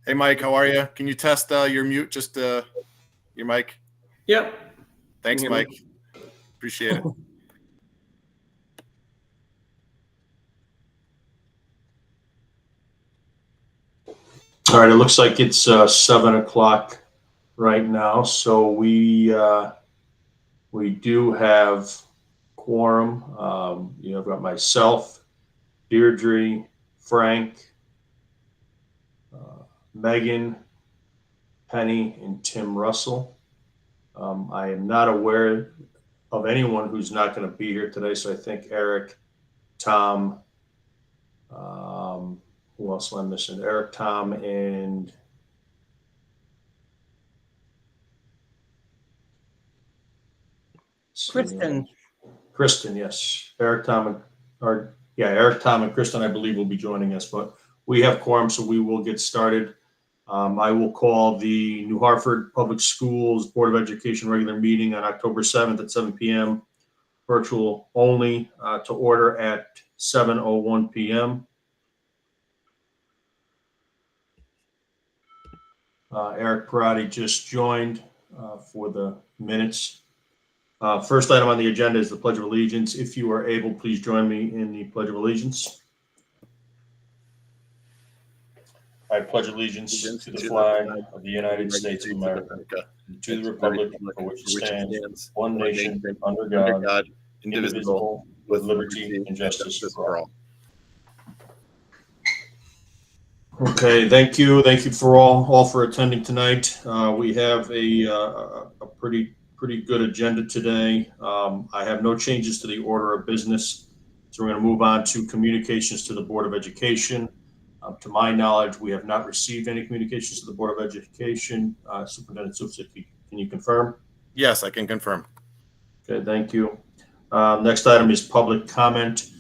Hey, Mike, how are you? Can you test your mute, just your mic? Yep. Thanks, Mike. Appreciate it. All right, it looks like it's 7 o'clock right now, so we do have quorum. I've got myself, Deirdre, Frank, Megan, Penny, and Tim Russell. I am not aware of anyone who's not going to be here today, so I think Eric, Tom, who else am I missing? Eric, Tom, and Kristen, yes. Eric, Tom, and Kristen, I believe, will be joining us, but we have quorum, so we will get started. I will call the New Hartford Public Schools Board of Education regular meeting on October 7th at 7 p.m., virtual only, to order at 7:01 p.m. Eric Parati just joined for the minutes. First item on the agenda is the Pledge of Allegiance. If you are able, please join me in the Pledge of Allegiance. I pledge allegiance to the flag of the United States of America, and to the republic for which it stands, one nation, under God, indivisible, with liberty and justice for all. Okay, thank you. Thank you for all for attending tonight. We have a pretty good agenda today. I have no changes to the order of business, so we're going to move on to communications to the Board of Education. To my knowledge, we have not received any communications to the Board of Education. Superintendent Sufsik, can you confirm? Yes, I can confirm. Okay, thank you. Next item is public comment.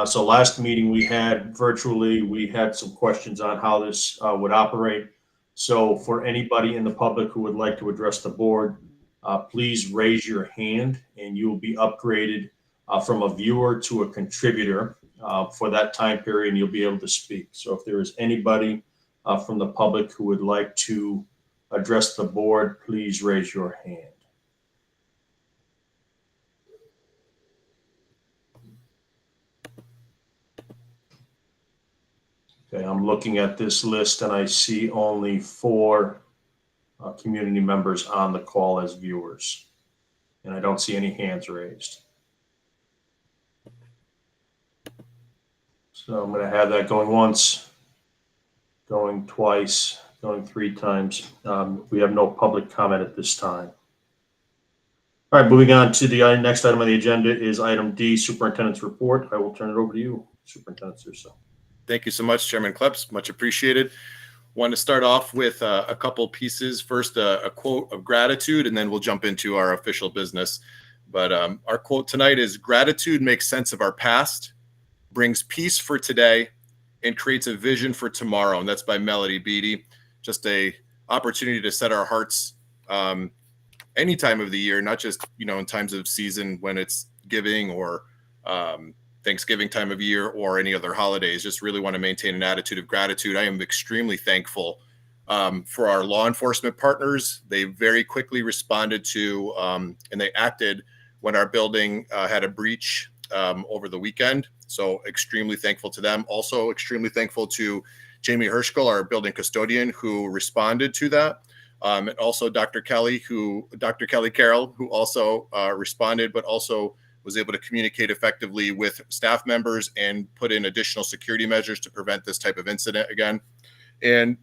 So last meeting we had virtually, we had some questions on how this would operate. So for anybody in the public who would like to address the board, please raise your hand and you will be upgraded from a viewer to a contributor for that time period, and you'll be able to speak. So if there is anybody from the public who would like to address the board, please raise your hand. Okay, I'm looking at this list and I see only 4 community members on the call as viewers, and I don't see any hands raised. So I'm going to have that going once, going twice, going 3 times. We have no public comment at this time. All right, moving on to the next item on the agenda is item D, Superintendent's Report. I will turn it over to you, Superintendent Surso. Thank you so much, Chairman Kleps. Much appreciated. Want to start off with a couple pieces. First, a quote of gratitude, and then we'll jump into our official business. But our quote tonight is, "Gratitude makes sense of our past, brings peace for today, and creates a vision for tomorrow." And that's by Melody Beattie. Just a opportunity to set our hearts any time of the year, not just, in times of season when it's giving or Thanksgiving time of year or any other holidays. Just really want to maintain an attitude of gratitude. I am extremely thankful for our law enforcement partners. They very quickly responded to and they acted when our building had a breach over the weekend. So extremely thankful to them. Also extremely thankful to Jamie Hirschkel, our building custodian, who responded to that. And also Dr. Kelly Carroll, who also responded, but also was able to communicate effectively with staff members and put in additional security measures to prevent this type of incident again. And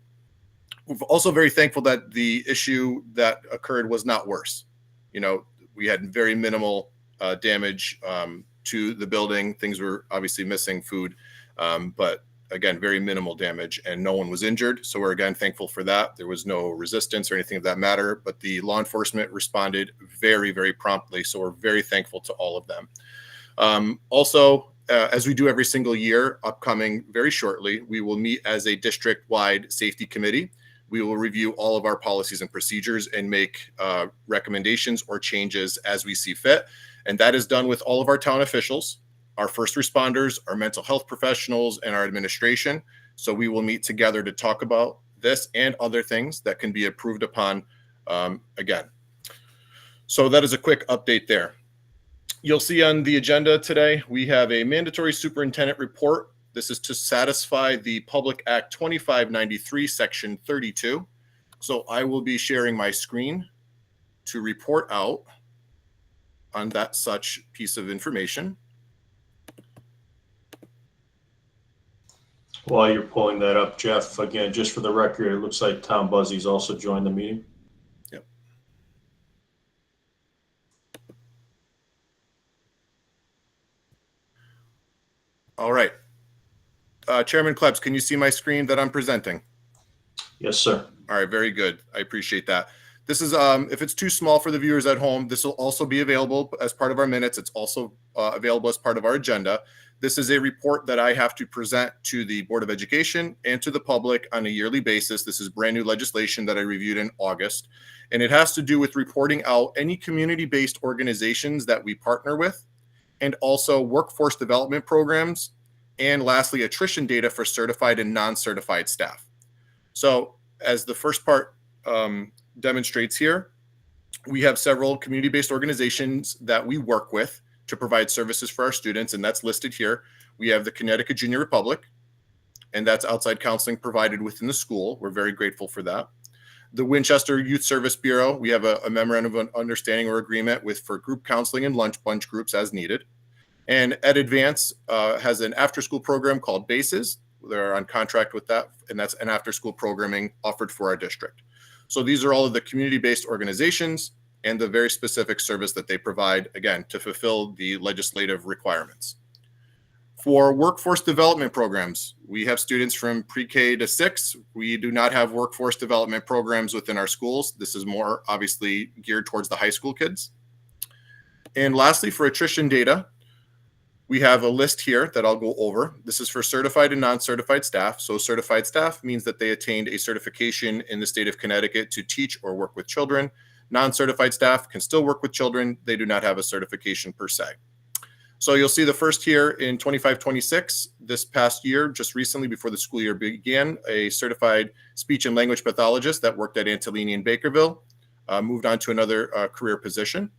we're also very thankful that the issue that occurred was not worse. We had very minimal damage to the building. Things were obviously missing, food, but again, very minimal damage, and no one was injured. So we're again thankful for that. There was no resistance or anything of that matter, but the law enforcement responded very, very promptly. So we're very thankful to all of them. Also, as we do every single year, upcoming very shortly, we will meet as a district-wide safety committee. We will review all of our policies and procedures and make recommendations or changes as we see fit. And that is done with all of our town officials, our first responders, our mental health professionals, and our administration. So we will meet together to talk about this and other things that can be approved upon again. So that is a quick update there. You'll see on the agenda today, we have a mandatory superintendent report. This is to satisfy the Public Act 2593, Section 32. So I will be sharing my screen to report out on that such piece of information. While you're pulling that up, Jeff, again, just for the record, it looks like Tom Buzzy's also joined the meeting. Yep. All right. Chairman Klebs, can you see my screen that I'm presenting? Yes, sir. All right, very good. I appreciate that. This is, if it's too small for the viewers at home, this will also be available as part of our minutes. It's also available as part of our agenda. This is a report that I have to present to the Board of Education and to the public on a yearly basis. This is brand new legislation that I reviewed in August, and it has to do with reporting out any community-based organizations that we partner with, and also workforce development programs, and lastly, attrition data for certified and non-certified staff. So as the first part demonstrates here, we have several community-based organizations that we work with to provide services for our students, and that's listed here. We have the Connecticut Junior Republic, and that's outside counseling provided within the school. We're very grateful for that. The Winchester Youth Service Bureau, we have a memorandum of understanding or agreement with for group counseling and lunch bunch groups as needed. And Ed Advance has an after-school program called BASES. They're on contract with that, and that's an after-school programming offered for our district. So these are all of the community-based organizations and the very specific service that they provide, again, to fulfill the legislative requirements. For workforce development programs, we have students from pre-K to 6. We do not have workforce development programs within our schools. This is more obviously geared towards the high school kids. And lastly, for attrition data, we have a list here that I'll go over. This is for certified and non-certified staff. So certified staff means that they attained a certification in the state of Connecticut to teach or work with children. Non-certified staff can still work with children. They do not have a certification per se. So you'll see the first here in 25-26, this past year, just recently before the school year began, a certified speech and language pathologist that worked at Antolini in Bakerville moved on to another career position.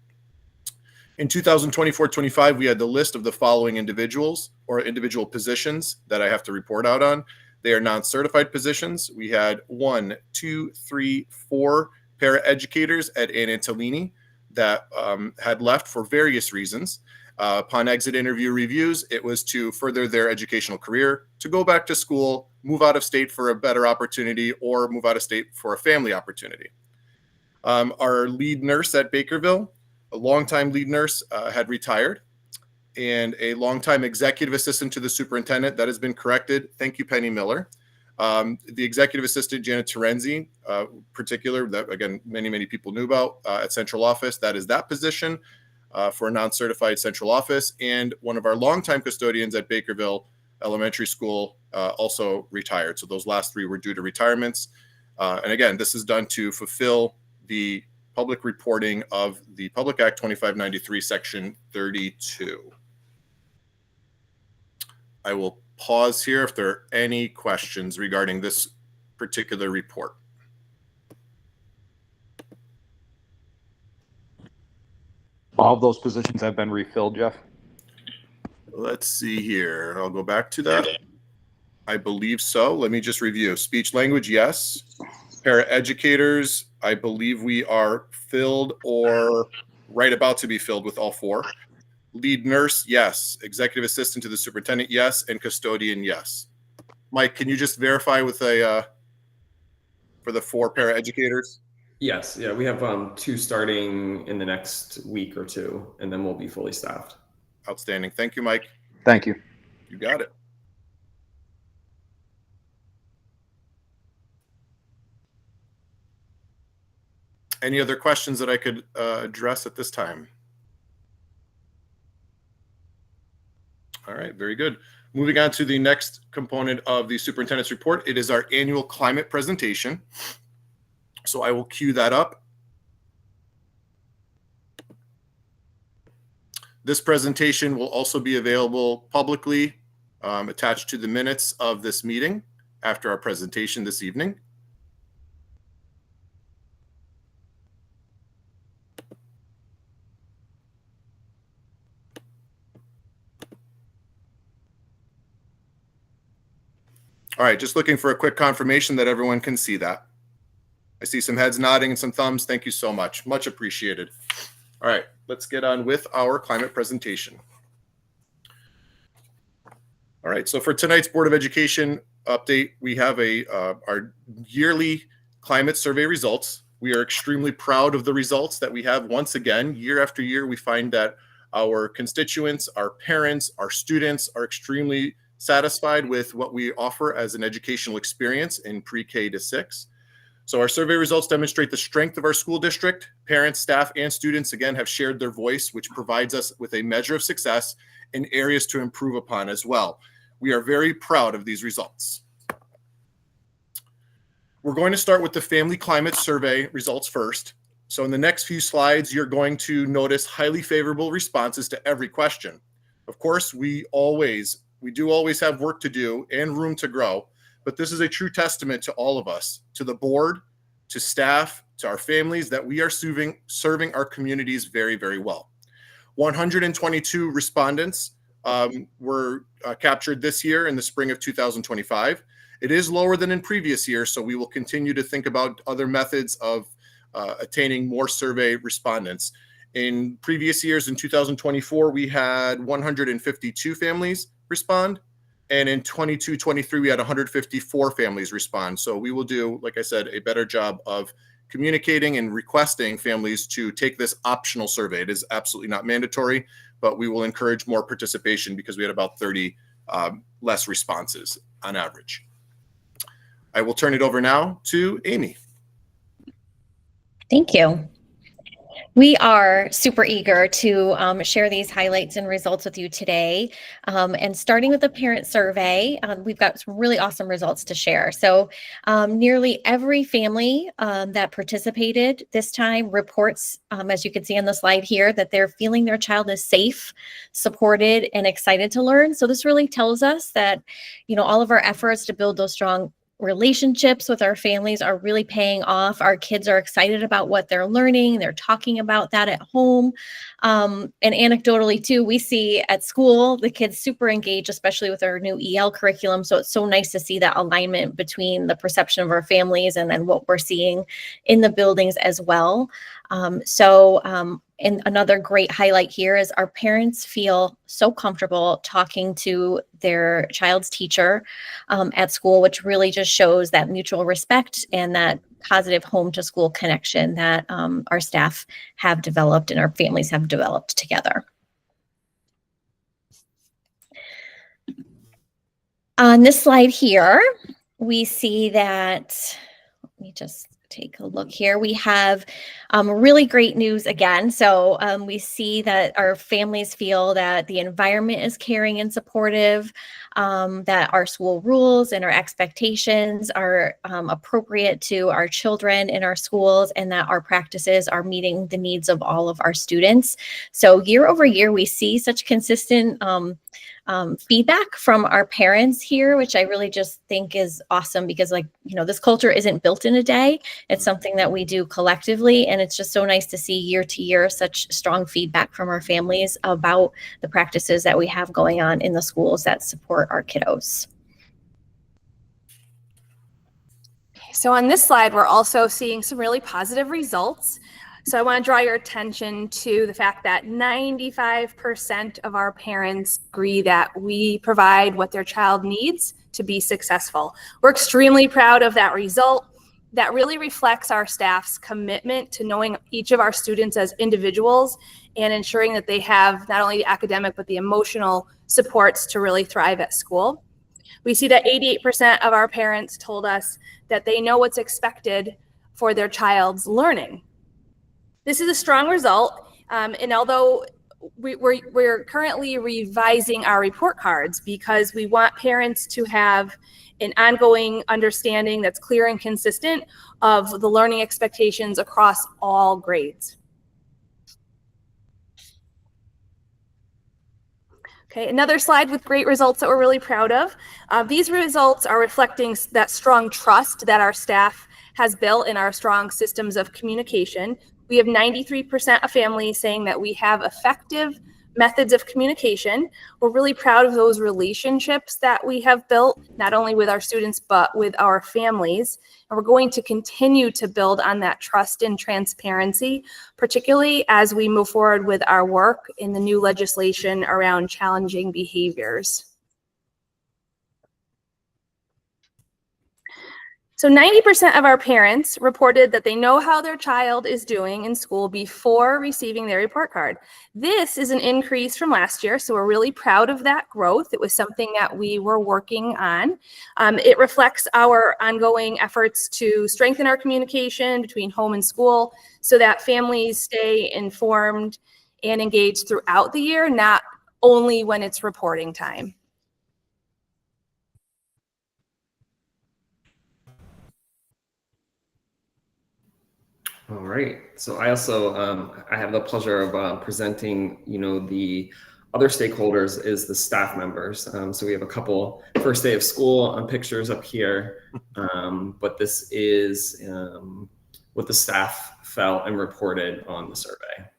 In 2024-25, we had the list of the following individuals or individual positions that I have to report out on. They are non-certified positions. We had 1, 2, 3, 4 paraeducators at Antolini that had left for various reasons. Upon exit interview reviews, it was to further their educational career, to go back to school, move out of state for a better opportunity, or move out of state for a family opportunity. Our lead nurse at Bakerville, a longtime lead nurse, had retired, and a longtime executive assistant to the superintendent that has been corrected. Thank you, Penny Miller. The executive assistant, Janet Terenzi, particular, that again, many people knew about at central office. That is that position for a non-certified central office. And one of our longtime custodians at Bakerville Elementary School also retired. So those last 3 were due to retirements. And again, this is done to fulfill the public reporting of the Public Act 2593, Section 32. I will pause here if there are any questions regarding this particular report. All of those positions have been refilled, Jeff? Let's see here. I'll go back to that. I believe so. Let me just review. Speech language, yes. Paraeducators, I believe we are filled or right about to be filled with all 4. Lead nurse, yes. Executive assistant to the superintendent, yes. And custodian, yes. Mike, can you just verify with for the 4 paraeducators? Yes, yeah, we have 2 starting in the next week or 2, and then we'll be fully staffed. Outstanding. Thank you, Mike. Thank you. You got it. Any other questions that I could address at this time? All right, very good. Moving on to the next component of the superintendent's report. It is our annual climate presentation. So I will cue that up. This presentation will also be available publicly, attached to the minutes of this meeting after our presentation this evening. All right, just looking for a quick confirmation that everyone can see that. I see some heads nodding and some thumbs. Thank you so much. Much appreciated. All right, let's get on with our climate presentation. All right, so for tonight's Board of Education update, we have our yearly climate survey results. We are extremely proud of the results that we have. Once again, year after year, we find that our constituents, our parents, our students are extremely satisfied with what we offer as an educational experience in pre-K to 6. So our survey results demonstrate the strength of our school district. Parents, staff, and students, again, have shared their voice, which provides us with a measure of success and areas to improve upon as well. We are very proud of these results. We're going to start with the family climate survey results first. So in the next few slides, you're going to notice highly favorable responses to every question. Of course, we do always have work to do and room to grow, but this is a true testament to all of us, to the board, to staff, to our families, that we are serving our communities very, very well. 122 respondents were captured this year in the spring of 2025. It is lower than in previous years, so we will continue to think about other methods of attaining more survey respondents. In previous years, in 2024, we had 152 families respond, and in 22-23, we had 154 families respond. So we will do, like I said, a better job of communicating and requesting families to take this optional survey. It is absolutely not mandatory, but we will encourage more participation because we had about 30 less responses on average. I will turn it over now to Amy. Thank you. We are super eager to share these highlights and results with you today. And starting with the parent survey, we've got some really awesome results to share. So nearly every family that participated this time reports, as you can see on the slide here, that they're feeling their child is safe, supported, and excited to learn. So this really tells us that, all of our efforts to build those strong relationships with our families are really paying off. Our kids are excited about what they're learning. They're talking about that at home. And anecdotally too, we see at school, the kids super engaged, especially with our new EL curriculum. So it's so nice to see that alignment between the perception of our families and then what we're seeing in the buildings as well. And another great highlight here is our parents feel so comfortable talking to their child's teacher at school, which really just shows that mutual respect and that positive home to school connection that our staff have developed and our families have developed together. On this slide here, we see that, let me just take a look here. We have really great news again. So we see that our families feel that the environment is caring and supportive, that our school rules and our expectations are appropriate to our children in our schools, and that our practices are meeting the needs of all of our students. So year over year, we see such consistent feedback from our parents here, which I really just think is awesome because, this culture isn't built in a day. It's something that we do collectively. And it's just so nice to see year to year such strong feedback from our families about the practices that we have going on in the schools that support our kiddos. So on this slide, we're also seeing some really positive results. So I want to draw your attention to the fact that 95% of our parents agree that we provide what their child needs to be successful. We're extremely proud of that result. That really reflects our staff's commitment to knowing each of our students as individuals and ensuring that they have not only the academic, but the emotional supports to really thrive at school. We see that 88% of our parents told us that they know what's expected for their child's learning. This is a strong result, and although we're currently revising our report cards because we want parents to have an ongoing understanding that's clear and consistent of the learning expectations across all grades. Okay, another slide with great results that we're really proud of. These results are reflecting that strong trust that our staff has built in our strong systems of communication. We have 93% of families saying that we have effective methods of communication. We're really proud of those relationships that we have built, not only with our students, but with our families. And we're going to continue to build on that trust and transparency, particularly as we move forward with our work in the new legislation around challenging behaviors. So 90% of our parents reported that they know how their child is doing in school before receiving their report card. This is an increase from last year, so we're really proud of that growth. It was something that we were working on. It reflects our ongoing efforts to strengthen our communication between home and school so that families stay informed and engaged throughout the year, not only when it's reporting time. All right. So I also I have the pleasure of presenting, the other stakeholders is the staff members. So we have a couple first day of school pictures up here, but this is what the staff felt and reported on the survey.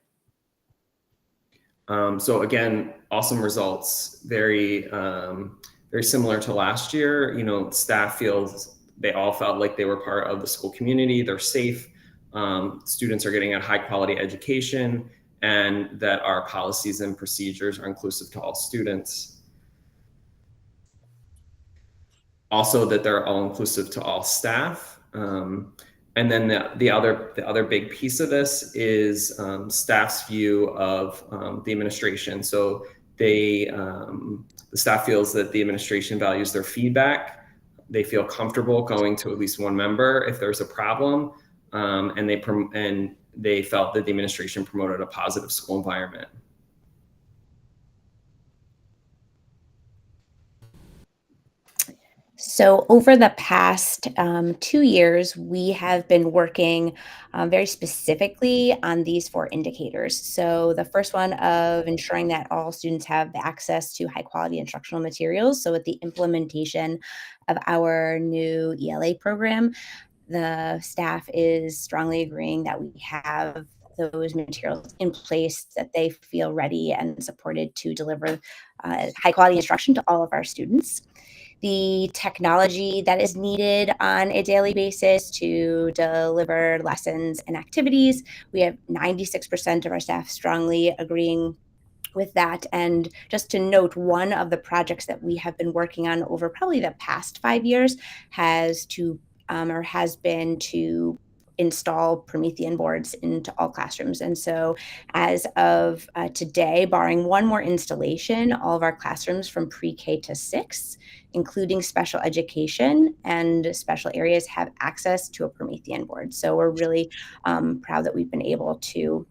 So again, awesome results. Very similar to last year. Staff feels they all felt like they were part of the school community. They're safe. Students are getting a high quality education, and that our policies and procedures are inclusive to all students. Also that they're all inclusive to all staff. And then the other big piece of this is staff's view of the administration. So the staff feels that the administration values their feedback. They feel comfortable going to at least one member if there's a problem. And they felt that the administration promoted a positive school environment. So over the past 2 years, we have been working very specifically on these 4 indicators. So the first one of ensuring that all students have access to high quality instructional materials. So with the implementation of our new ELA program, the staff is strongly agreeing that we have those materials in place, that they feel ready and supported to deliver high quality instruction to all of our students. The technology that is needed on a daily basis to deliver lessons and activities. We have 96% of our staff strongly agreeing with that. And just to note, one of the projects that we have been working on over probably the past 5 years has been to install Promethean boards into all classrooms. And so as of today, barring one more installation, all of our classrooms from pre-K to 6, including special education and special areas, have access to a Promethean board. So we're really proud that we've been able to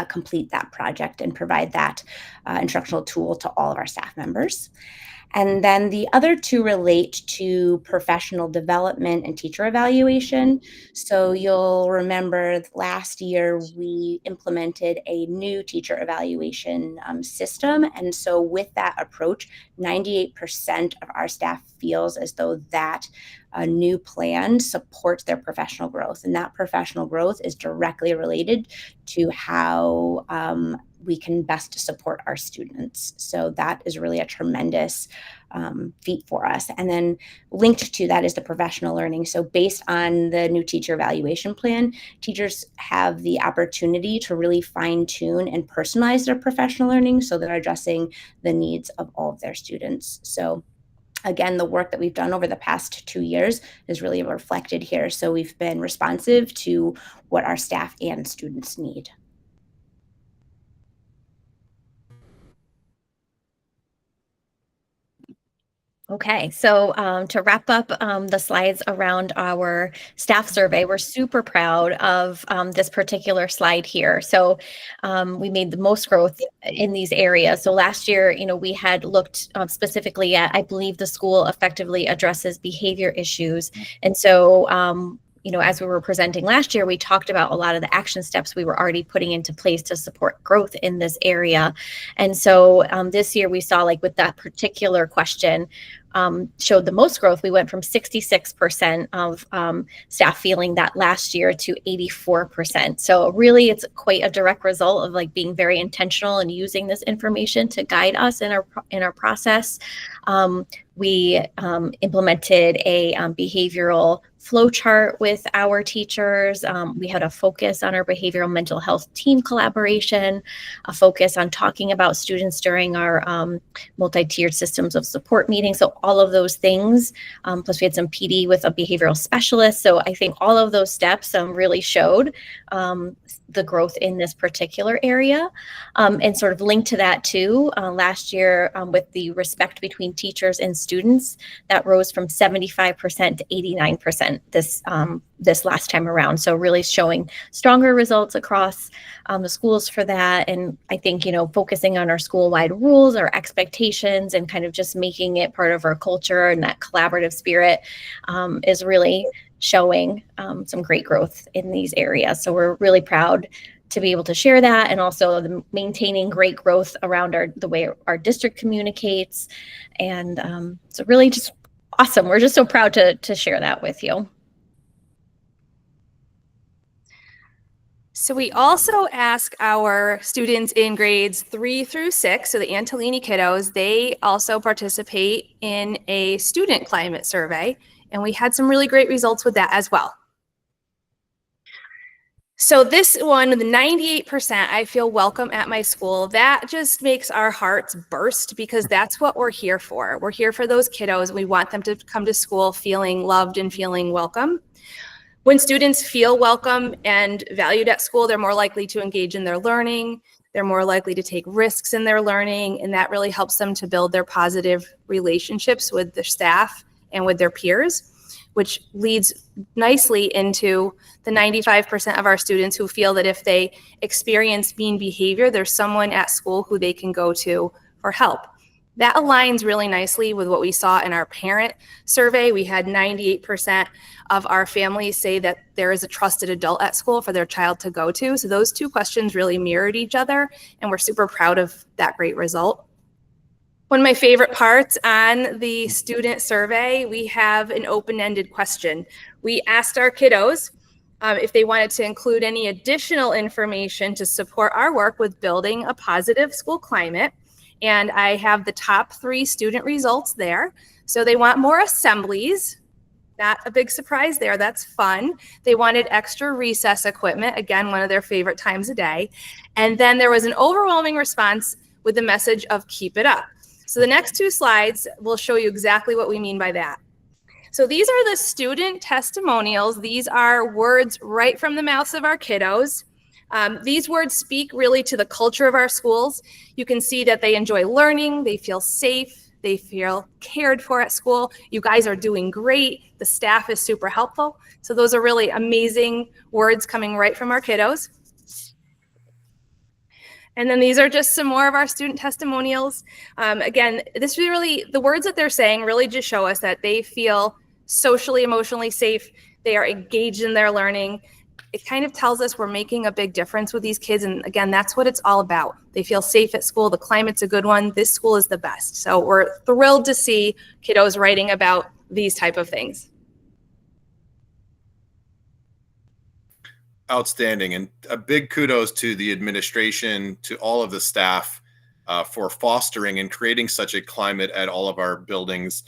complete that project and provide that instructional tool to all of our staff members. And then the other 2 relate to professional development and teacher evaluation. So you'll remember last year we implemented a new teacher evaluation system. And so with that approach, 98% of our staff feels as though that new plan supports their professional growth. And that professional growth is directly related to how we can best support our students. So that is really a tremendous feat for us. And then linked to that is the professional learning. So based on the new teacher evaluation plan, teachers have the opportunity to really fine tune and personalize their professional learning so they're addressing the needs of all of their students. So again, the work that we've done over the past 2 years is really reflected here. So we've been responsive to what our staff and students need. Okay, so to wrap up the slides around our staff survey, we're super proud of this particular slide here. So we made the most growth in these areas. So last year, we had looked specifically at, I believe the school effectively addresses behavior issues. And so as we were presenting last year, we talked about a lot of the action steps we were already putting into place to support growth in this area. And so this year we saw, like with that particular question, showed the most growth. We went from 66% of staff feeling that last year to 84%. So really, it's quite a direct result of like being very intentional and using this information to guide us in our process. We implemented a behavioral flow chart with our teachers. We had a focus on our behavioral mental health team collaboration, a focus on talking about students during our multi-tiered systems of support meetings. So all of those things, plus we had some PD with a behavioral specialist. So I think all of those steps really showed the growth in this particular area. And sort of linked to that too, last year with the respect between teachers and students, that rose from 75% to 89% this last time around. So really showing stronger results across the schools for that. And I think, focusing on our school-wide rules, our expectations, and kind of just making it part of our culture and that collaborative spirit is really showing some great growth in these areas. So we're really proud to be able to share that, and also maintaining great growth around the way our district communicates. And so really just awesome. We're just so proud to share that with you. So we also ask our students in grades 3 through 6, so the Antolini kiddos, they also participate in a student climate survey, and we had some really great results with that as well. So this one, the 98%, I feel welcome at my school, that just makes our hearts burst, because that's what we're here for. We're here for those kiddos. We want them to come to school feeling loved and feeling welcome. When students feel welcome and valued at school, they're more likely to engage in their learning. They're more likely to take risks in their learning, and that really helps them to build their positive relationships with their staff and with their peers, which leads nicely into the 95% of our students who feel that if they experience mean behavior, there's someone at school who they can go to for help. That aligns really nicely with what we saw in our parent survey. We had 98% of our families say that there is a trusted adult at school for their child to go to. So those two questions really mirrored each other, and we're super proud of that great result. One of my favorite parts on the student survey, we have an open-ended question. We asked our kiddos if they wanted to include any additional information to support our work with building a positive school climate. And I have the top 3 student results there. So they want more assemblies. Not a big surprise there. That's fun. They wanted extra recess equipment. Again, one of their favorite times a day. And then there was an overwhelming response with the message of keep it up. So the next 2 slides will show you exactly what we mean by that. So these are the student testimonials. These are words right from the mouths of our kiddos. These words speak really to the culture of our schools. You can see that they enjoy learning, they feel safe, they feel cared for at school. You guys are doing great. The staff is super helpful. So those are really amazing words coming right from our kiddos. And then these are just some more of our student testimonials. Again, the words that they're saying really just show us that they feel socially, emotionally safe. They are engaged in their learning. It kind of tells us we're making a big difference with these kids. And again, that's what it's all about. They feel safe at school. The climate's a good one. This school is the best. So we're thrilled to see kiddos writing about these type of things. Outstanding. And a big kudos to the administration, to all of the staff for fostering and creating such a climate at all of our buildings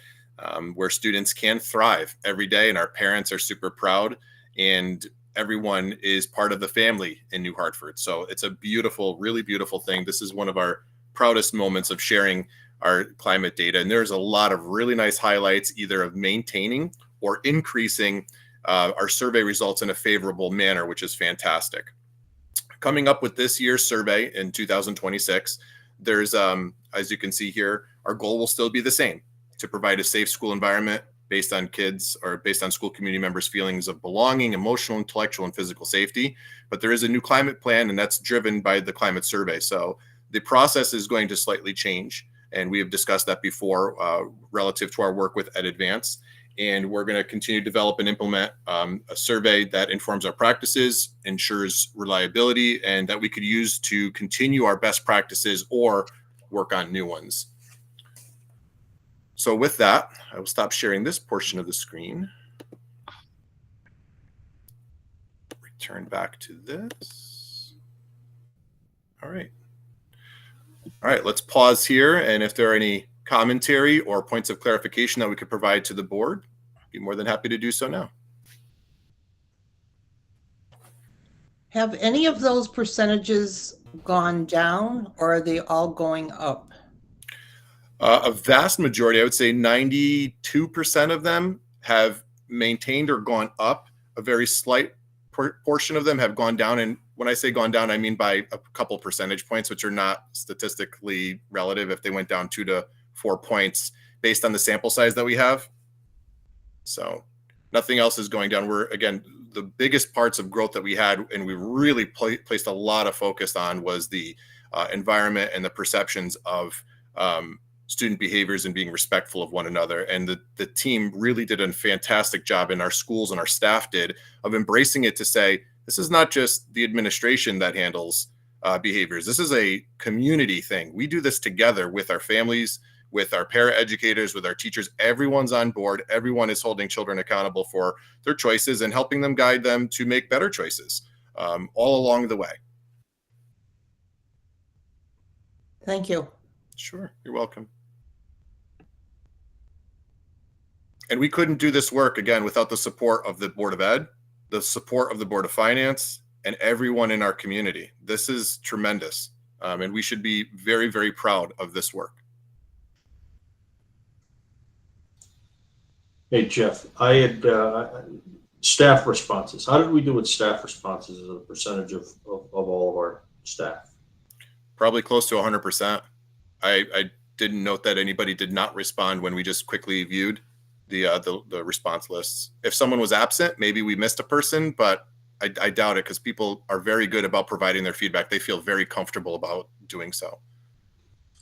where students can thrive every day. And our parents are super proud, and everyone is part of the family in New Hartford. So it's a beautiful, really beautiful thing. This is one of our proudest moments of sharing our climate data. And there's a lot of really nice highlights, either of maintaining or increasing our survey results in a favorable manner, which is fantastic. Coming up with this year's survey in 2026, there's, as you can see here, our goal will still be the same: to provide a safe school environment based on kids or based on school community members' feelings of belonging, emotional, intellectual, and physical safety. But there is a new climate plan, and that's driven by the climate survey. So the process is going to slightly change, and we have discussed that before relative to our work with EdAdvance. And we're going to continue to develop and implement a survey that informs our practices, ensures reliability, and that we could use to continue our best practices or work on new ones. So with that, I will stop sharing this portion of the screen. Return back to this. All right. All right, let's pause here. And if there are any commentary or points of clarification that we could provide to the board, I'd be more than happy to do so now. Have any of those percentages gone down, or are they all going up? A vast majority, I would say 92% of them have maintained or gone up. A very slight portion of them have gone down. And when I say gone down, I mean by a couple percentage points, which are not statistically relative if they went down 2 to 4 points based on the sample size that we have. So nothing else is going down. We're, again, the biggest parts of growth that we had and we really placed a lot of focus on was the environment and the perceptions of student behaviors and being respectful of one another. And the team really did a fantastic job, and our schools and our staff did, of embracing it to say, this is not just the administration that handles behaviors. This is a community thing. We do this together with our families, with our paraeducators, with our teachers. Everyone's on board. Everyone is holding children accountable for their choices and helping them guide them to make better choices all along the way. Thank you. Sure, you're welcome. And we couldn't do this work, again, without the support of the Board of Ed, the support of the Board of Finance, and everyone in our community. This is tremendous. And we should be very, very proud of this work. Hey, Jeff, I had staff responses. How did we do with staff responses as a percentage of all of our staff? Probably close to 100%. I didn't note that anybody did not respond when we just quickly viewed the response lists. If someone was absent, maybe we missed a person, but I doubt it, because people are very good about providing their feedback. They feel very comfortable about doing so.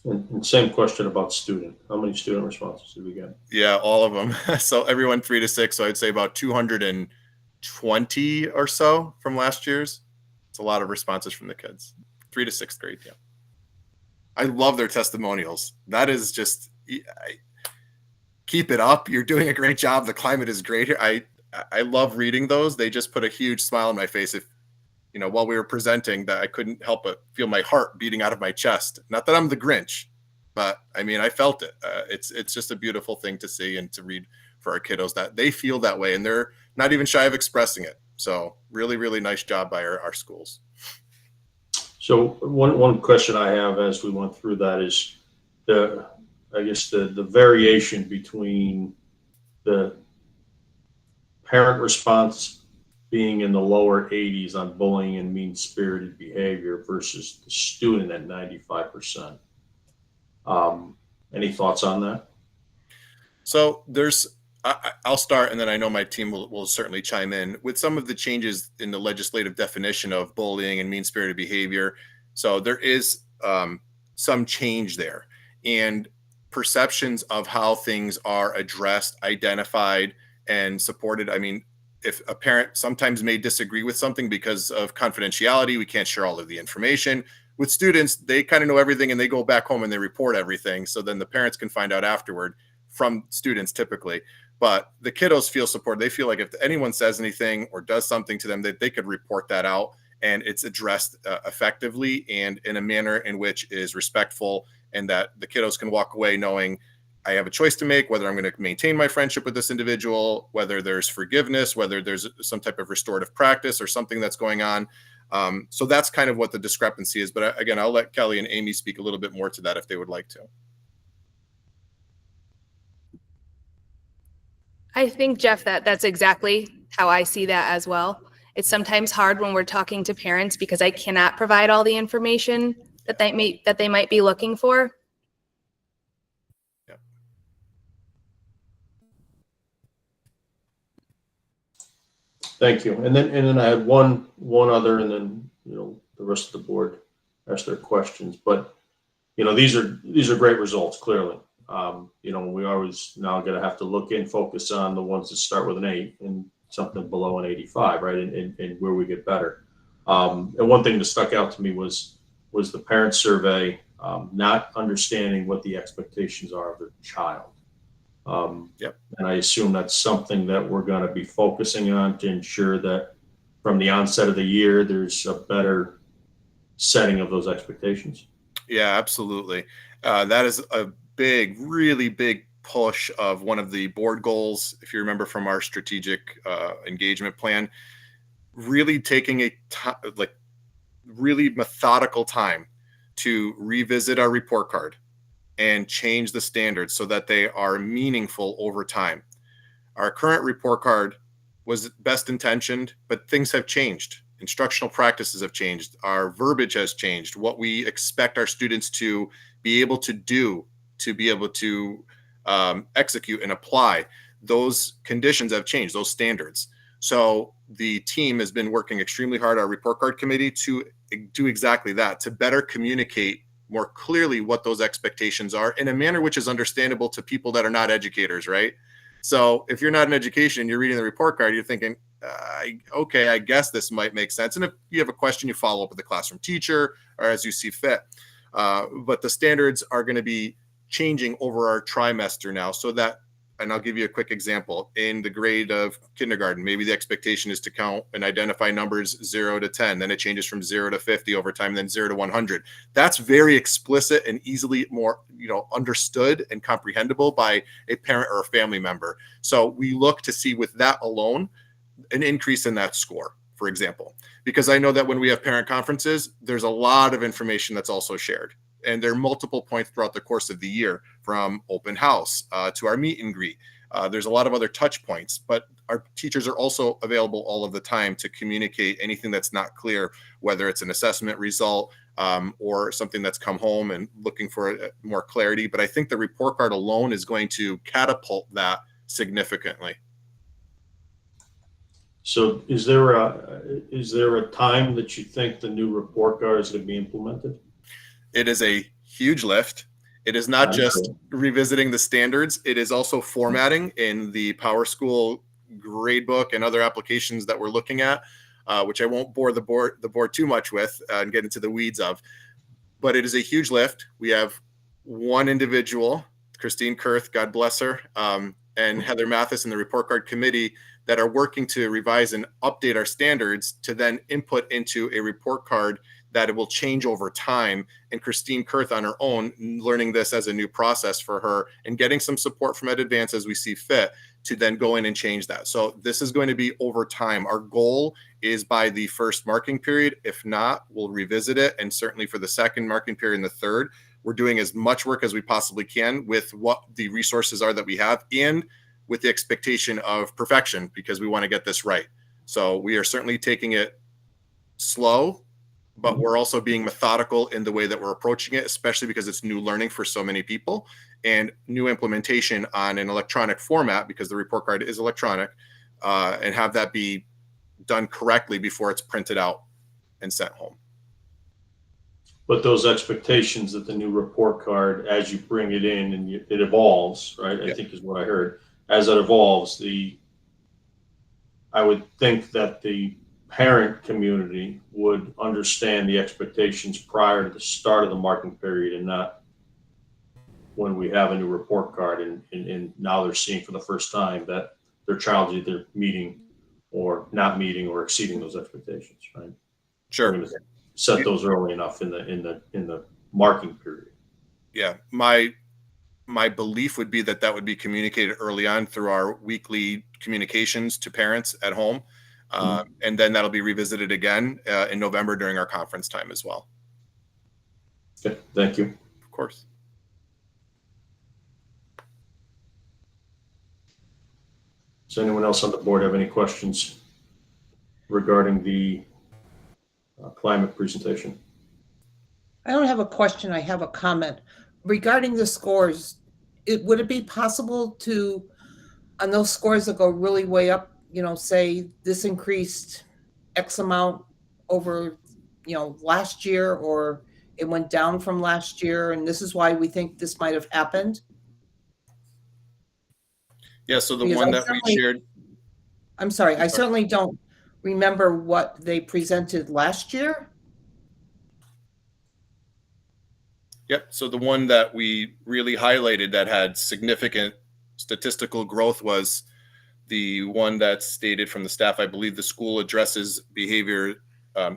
And same question about student. How many student responses did we get? Yeah, all of them. So everyone 3 to 6. So I'd say about 220 or so from last year's. It's a lot of responses from the kids. 3 to 6th grade. Yeah. I love their testimonials. That is just, keep it up. You're doing a great job. The climate is great here. I love reading those. They just put a huge smile on my face. If, while we were presenting, that I couldn't help but feel my heart beating out of my chest. Not that I'm the Grinch, but I mean, I felt it. It's just a beautiful thing to see and to read for our kiddos that they feel that way, and they're not even shy of expressing it. So really, really nice job by our schools. So one question I have as we went through that is the variation between the parent response being in the lower 80s on bullying and mean-spirited behavior versus the student at 95%. Any thoughts on that? So I'll start, and then I know my team will certainly chime in with some of the changes in the legislative definition of bullying and mean-spirited behavior. So there is some change there, and perceptions of how things are addressed, identified, and supported. I mean, if a parent sometimes may disagree with something because of confidentiality, we can't share all of the information. With students, they kind of know everything, and they go back home and they report everything. So then the parents can find out afterward from students typically. But the kiddos feel supported. They feel like if anyone says anything or does something to them, that they could report that out, and it's addressed effectively and in a manner in which is respectful, and that the kiddos can walk away knowing I have a choice to make, whether I'm going to maintain my friendship with this individual, whether there's forgiveness, whether there's some type of restorative practice or something that's going on. So that's kind of what the discrepancy is. But again, I'll let Kelly and Amy speak a little bit more to that if they would like to. I think, Jeff, that's exactly how I see that as well. It's sometimes hard when we're talking to parents because I cannot provide all the information that they might be looking for. Yeah. Thank you. And then I had one other, and then the rest of the board asked their questions. But these are great results, clearly. We always now going to have to look and focus on the ones that start with an 8 and something below an 85, right? And where we get better. And one thing that stuck out to me was the parent survey, not understanding what the expectations are of their child. Yep. And I assume that's something that we're going to be focusing on to ensure that from the onset of the year, there's a better setting of those expectations. Yeah, absolutely. That is a big, really big push of one of the board goals. If you remember from our strategic engagement plan, really taking really methodical time to revisit our report card and change the standards so that they are meaningful over time. Our current report card was best intentioned, but things have changed. Instructional practices have changed. Our verbiage has changed. What we expect our students to be able to do, to be able to execute and apply, those conditions have changed, those standards. So the team has been working extremely hard, our report card committee, to do exactly that, to better communicate more clearly what those expectations are in a manner which is understandable to people that are not educators, right? So if you're not in education, you're reading the report card, you're thinking, okay, I guess this might make sense. And if you have a question, you follow up with the classroom teacher or as you see fit. But the standards are going to be changing over our trimester now, so that, and I'll give you a quick example. In the grade of kindergarten, maybe the expectation is to count and identify numbers 0 to 10. Then it changes from 0 to 50 over time, then 0 to 100. That's very explicit and easily more, understood and comprehensible by a parent or a family member. So we look to see with that alone an increase in that score, for example, because I know that when we have parent conferences, there's a lot of information that's also shared. And there are multiple points throughout the course of the year, from open house to our meet and greet. There's a lot of other touch points, but our teachers are also available all of the time to communicate anything that's not clear, whether it's an assessment result or something that's come home and looking for more clarity. But I think the report card alone is going to catapult that significantly. So is there a time that you think the new report card is going to be implemented? It is a huge lift. It is not just revisiting the standards. It is also formatting in the PowerSchool gradebook and other applications that we're looking at, which I won't bore the board too much with and get into the weeds of. But it is a huge lift. We have one individual, Christine Kurth, God bless her, and Heather Mathis in the report card committee that are working to revise and update our standards to then input into a report card that it will change over time. And Christine Kurth on her own, learning this as a new process for her and getting some support from Ed Advance as we see fit to then go in and change that. So this is going to be over time. Our goal is by the first marking period. If not, we'll revisit it. And certainly for the second marking period and the third, we're doing as much work as we possibly can with what the resources are that we have and with the expectation of perfection, because we want to get this right. So we are certainly taking it slow, but we're also being methodical in the way that we're approaching it, especially because it's new learning for so many people and new implementation on an electronic format, because the report card is electronic, and have that be done correctly before it's printed out and sent home. But those expectations that the new report card, as you bring it in and it evolves, right? I think is what I heard. As it evolves, I would think that the parent community would understand the expectations prior to the start of the marking period and not when we have a new report card and now they're seeing for the first time that their child is either meeting or not meeting or exceeding those expectations, right? Sure. Set those early enough in the marking period. Yeah, my belief would be that would be communicated early on through our weekly communications to parents at home. And then that'll be revisited again in November during our conference time as well. Okay, thank you. Of course. Does anyone else on the board have any questions regarding the climate presentation? I don't have a question, I have a comment. Regarding the scores, would it be possible to, on those scores that go really way up, say this increased X amount over, last year, or it went down from last year, and this is why we think this might have happened? Yeah, so the Because one that we shared. I'm sorry, I certainly don't remember what they presented last year. Yep. So the one that we really highlighted that had significant statistical growth was the one that stated from the staff, I believe the school addresses behavior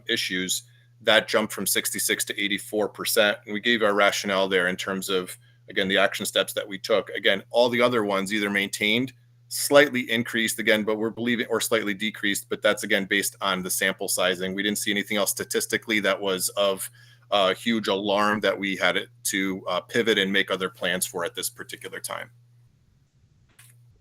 issues, that jumped from 66 to 84%. And we gave our rationale there in terms of, again, the action steps that we took. Again, all the other ones either maintained, slightly increased again, but we're believing, or slightly decreased, but that's again based on the sample sizing. We didn't see anything else statistically that was of huge alarm that we had to pivot and make other plans for at this particular time.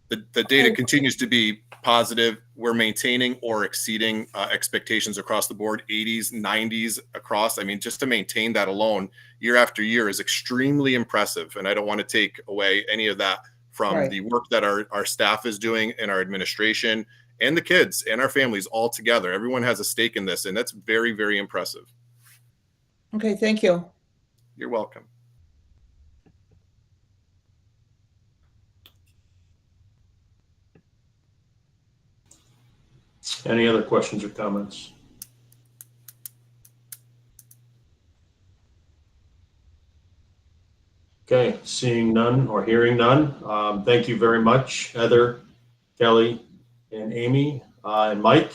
The data continues to be positive. We're maintaining or exceeding expectations across the board, 80s, 90s across. I mean, just to maintain that alone year after year is extremely impressive. And I don't want to take away any of that from the work that our staff is doing and our administration and the kids and our families all together. Everyone has a stake in this, and that's very, very impressive. Okay, thank you. You're welcome. Any other questions or comments? Okay, seeing none or hearing none. Thank you very much, Heather, Kelly, and Amy, and Mike.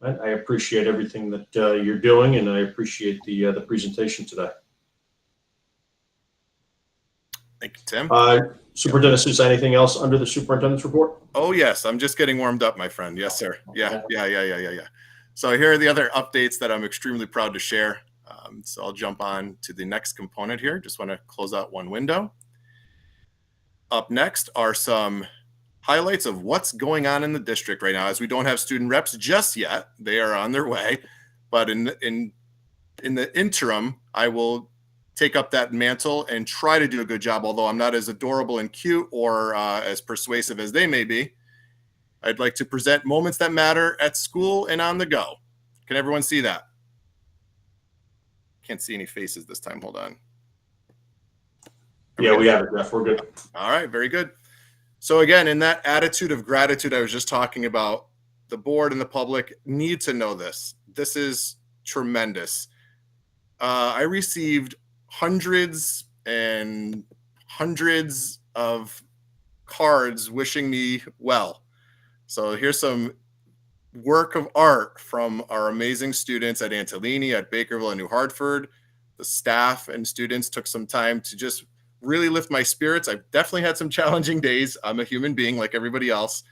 I appreciate everything that you're doing, and I appreciate the presentation today. Thank you, Tim. Superintendent, is there anything else under the superintendent's report? Oh, yes. I'm just getting warmed up, my friend. Yes, sir. Yeah. So here are the other updates that I'm extremely proud to share. So I'll jump on to the next component here. Just want to close out one window. Up next are some highlights of what's going on in the district right now, as we don't have student reps just yet. They are on their way. But in the interim, I will take up that mantle and try to do a good job, although I'm not as adorable and cute or as persuasive as they may be. I'd like to present moments that matter at school and on the go. Can everyone see that? Can't see any faces this time. Hold on. Yeah, we have it, Jeff. We're good. All right, very good. So again, in that attitude of gratitude I was just talking about, the board and the public need to know this. This is tremendous. I received hundreds and hundreds of cards wishing me well. So here's some work of art from our amazing students at Antolini, at Bakerville, and New Hartford. The staff and students took some time to just really lift my spirits. I've definitely had some challenging days. I'm a human being like everybody else.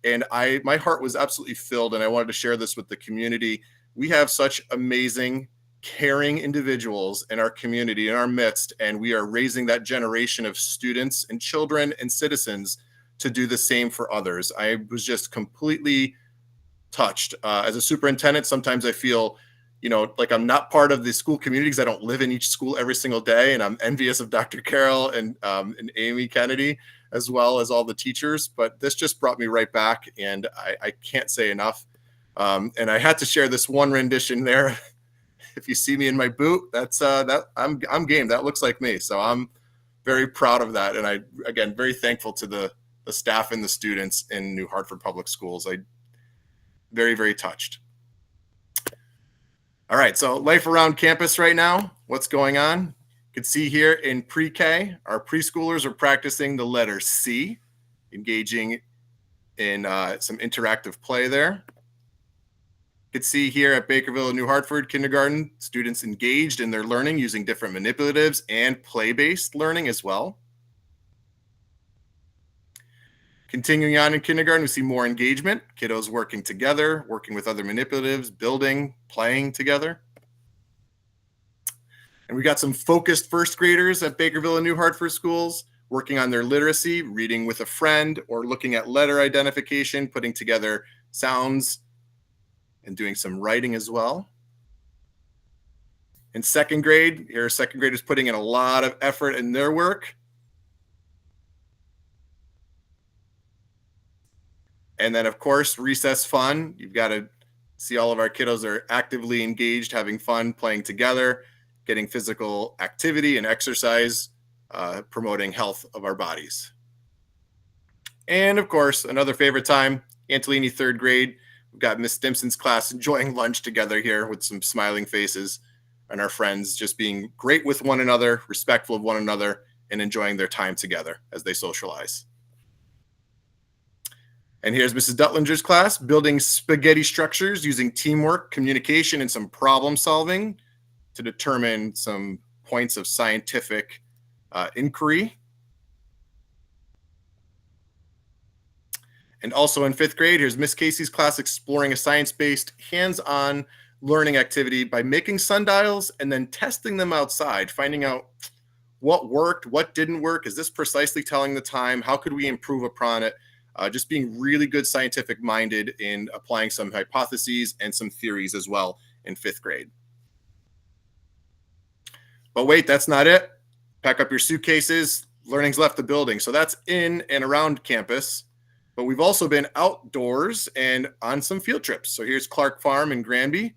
And my heart was absolutely filled, and I wanted to share this with the community. We have such amazing, caring individuals in our community, in our midst, and we are raising that generation of students and children and citizens to do the same for others. I was just completely touched. As a superintendent, sometimes I feel, like I'm not part of the school community because I don't live in each school every single day, and I'm envious of Dr. Carroll and Amy Kennedy, as well as all the teachers. But this just brought me right back, and I can't say enough. And I had to share this one rendition there. If you see me in my boot, that's I'm game. That looks like me. So I'm very proud of that. And I, again, very thankful to the staff and the students in New Hartford Public Schools. Very, very touched. All right. So life around campus right now, what's going on? You can see here in pre-K, our preschoolers are practicing the letter C, engaging in some interactive play there. You can see here at Bakerville and New Hartford kindergarten, students engaged in their learning using different manipulatives and play-based learning as well. Continuing on in kindergarten, we see more engagement, kiddos working together, working with other manipulatives, building, playing together. And we got some focused first graders at Bakerville and New Hartford schools, working on their literacy, reading with a friend, or looking at letter identification, putting together sounds, and doing some writing as well. In second grade, here are second graders putting in a lot of effort in their work. And then, of course, recess fun. You've got to see all of our kiddos are actively engaged, having fun, playing together, getting physical activity and exercise, promoting health of our bodies. And, of course, another favorite time, Antolini third grade. We've got Miss Stimson's class enjoying lunch together here with some smiling faces, and our friends just being great with one another, respectful of one another, and enjoying their time together as they socialize. And here's Mrs. Dutlinger's class, building spaghetti structures using teamwork, communication, and some problem solving to determine some points of scientific inquiry. And also in 5th grade, here's Miss Casey's class, exploring a science-based hands-on learning activity by making sundials and then testing them outside, finding out what worked, what didn't work. Is this precisely telling the time? How could we improve upon it? Just being really good scientific minded in applying some hypotheses and some theories as well in 5th grade. But wait, that's not it. Pack up your suitcases. Learning's left the building. So that's in and around campus. But we've also been outdoors and on some field trips. So here's Clark Farm in Granby.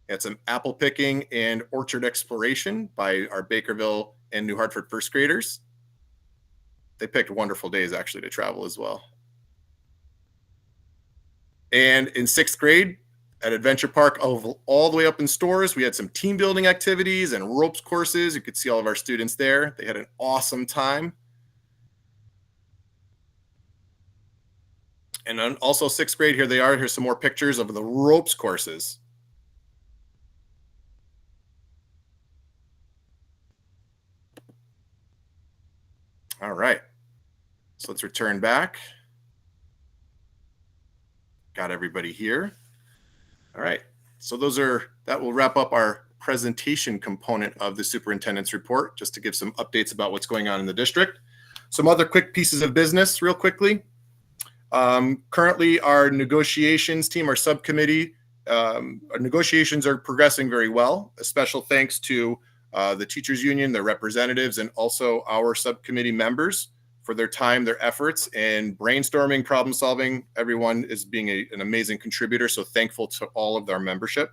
Had some apple picking and orchard exploration by our Bakerville and New Hartford first graders. They picked wonderful days actually to travel as well. And in 6th grade at Adventure Park, all the way up in Stores, we had some team building activities and ropes courses. You could see all of our students there. They had an awesome time. And then also 6th grade, here they are. Here's some more pictures of the ropes courses. All right. So let's return back. Got everybody here. All right. So that will wrap up our presentation component of the superintendent's report, just to give some updates about what's going on in the district. Some other quick pieces of business real quickly. Currently our negotiations team, our subcommittee, our negotiations are progressing very well. A special thanks to the teachers union, their representatives, and also our subcommittee members for their time, their efforts, and brainstorming, problem solving. Everyone is being an amazing contributor, so thankful to all of our membership.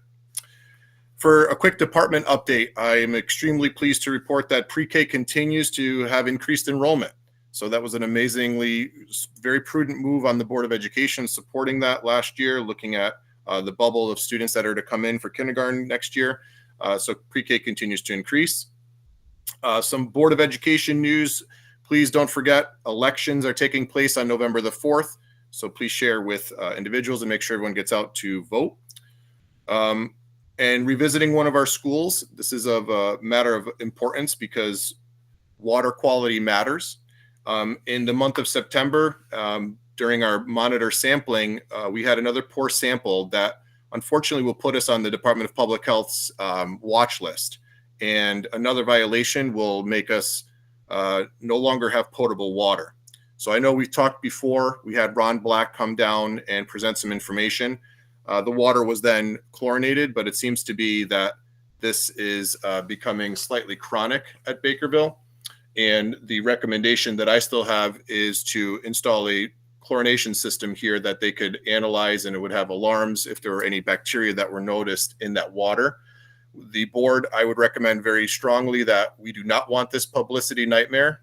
For a quick department update, I am extremely pleased to report that pre-K continues to have increased enrollment. So that was an amazingly, very prudent move on the Board of Education supporting that last year, looking at the bubble of students that are to come in for kindergarten next year. So pre-K continues to increase. Some Board of Education news. Please don't forget, elections are taking place on November the 4th. So please share with individuals and make sure everyone gets out to vote. And revisiting one of our schools, this is of a matter of importance because water quality matters. In the month of September, during our monitor sampling, we had another poor sample that unfortunately will put us on the Department of Public Health's watch list. And another violation will make us no longer have potable water. So I know we've talked before. We had Ron Black come down and present some information. The water was then chlorinated, but it seems to be that this is becoming slightly chronic at Bakerville. And the recommendation that I still have is to install a chlorination system here that they could analyze, and it would have alarms if there were any bacteria that were noticed in that water. The board, I would recommend very strongly that we do not want this publicity nightmare.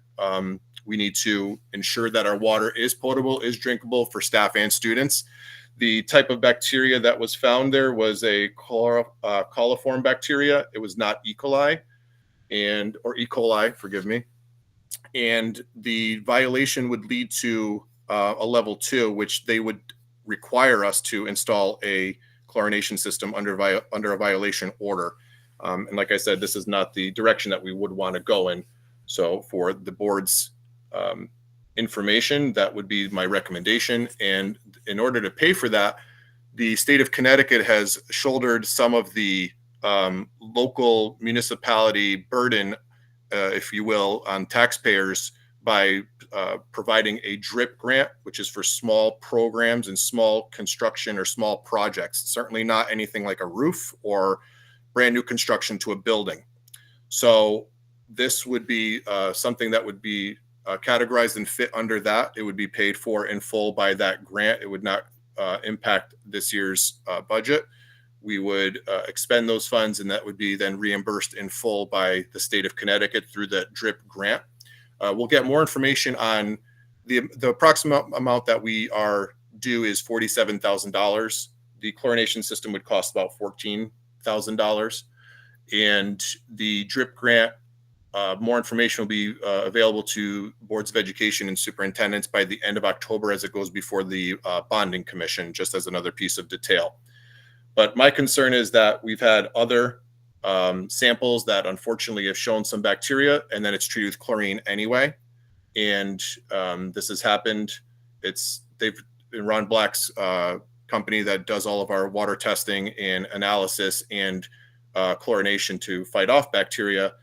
We need to ensure that our water is potable, is drinkable for staff and students. The type of bacteria that was found there was a coliform bacteria. It was not E. coli, or E. coli, forgive me. And the violation would lead to a level 2, which they would require us to install a chlorination system under a violation order. And like I said, this is not the direction that we would want to go in. So for the board's information, that would be my recommendation. And in order to pay for that, the state of Connecticut has shouldered some of the local municipality burden, if you will, on taxpayers by providing a DRIP grant, which is for small programs and small construction or small projects. Certainly not anything like a roof or brand new construction to a building. So this would be something that would be categorized and fit under that. It would be paid for in full by that grant. It would not impact this year's budget. We would expend those funds, and that would be then reimbursed in full by the state of Connecticut through the DRIP grant. We'll get more information on the approximate amount that we are due is $47,000. The chlorination system would cost about $14,000, and the DRIP grant more information will be available to boards of education and superintendents by the end of October as it goes before the bonding commission, just as another piece of detail. But my concern is that we've had other samples that unfortunately have shown some bacteria, and then it's treated with chlorine anyway. And this has happened. They've been Ron Black's company that does all of our water testing and analysis and chlorination to fight off bacteria.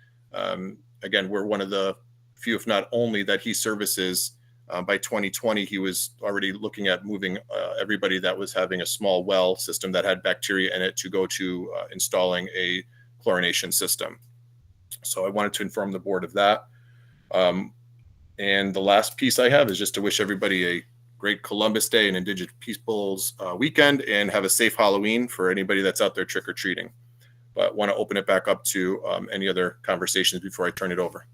Again, we're one of the few, if not only, that he services. By 2020, he was already looking at moving everybody that was having a small well system that had bacteria in it to go to installing a chlorination system. So I wanted to inform the board of that. And the last piece I have is just to wish everybody a great Columbus Day and Indigenous Peoples weekend, and have a safe Halloween for anybody that's out there trick-or-treating. But want to open it back up to any other conversations before I turn it over.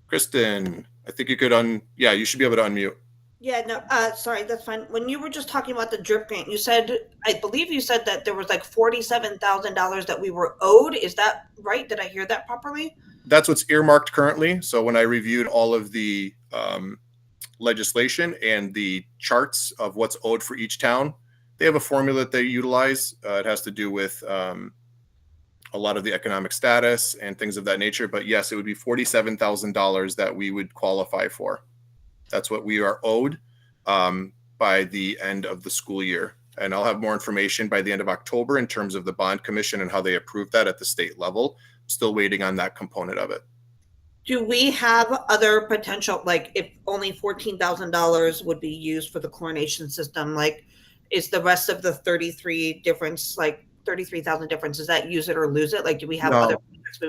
Kristen, I think you could yeah, you should be able to unmute. Yeah, no, sorry, that's fine. When you were just talking about the drip grant, you said, I believe you said that there was like $47,000 that we were owed. Is that right? Did I hear that properly? That's what's earmarked currently. So when I reviewed all of the legislation and the charts of what's owed for each town, they have a formula that they utilize. It has to do with a lot of the economic status and things of that nature. But yes, it would be $47,000 that we would qualify for. That's what we are owed by the end of the school year. And I'll have more information by the end of October in terms of the bond commission and how they approve that at the state level. Still waiting on that component of it. Do we have other potential, like if only $14,000 would be used for the chlorination system, like is the rest of the 33 difference, like 33,000 difference, is that use it or lose it? Like, do we have other?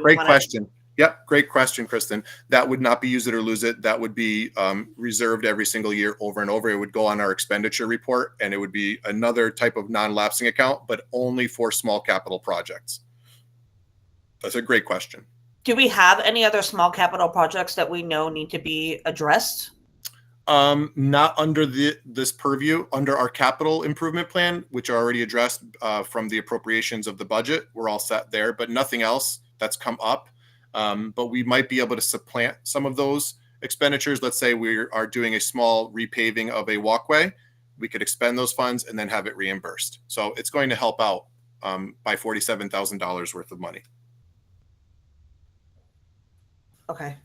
Great question. Yep. Great question, Kristen. That would not be use it or lose it. That would be reserved every single year over and over. It would go on our expenditure report, and it would be another type of non-lapsing account, but only for small capital projects. That's a great question. Do we have any other small capital projects that we know need to be addressed? Not under this purview. Under our capital improvement plan, which are already addressed from the appropriations of the budget, we're all set there, but nothing else that's come up. But we might be able to supplant some of those expenditures. Let's say we are doing a small repaving of a walkway. We could expend those funds and then have it reimbursed. So it's going to help out by $47,000 worth of money. Okay.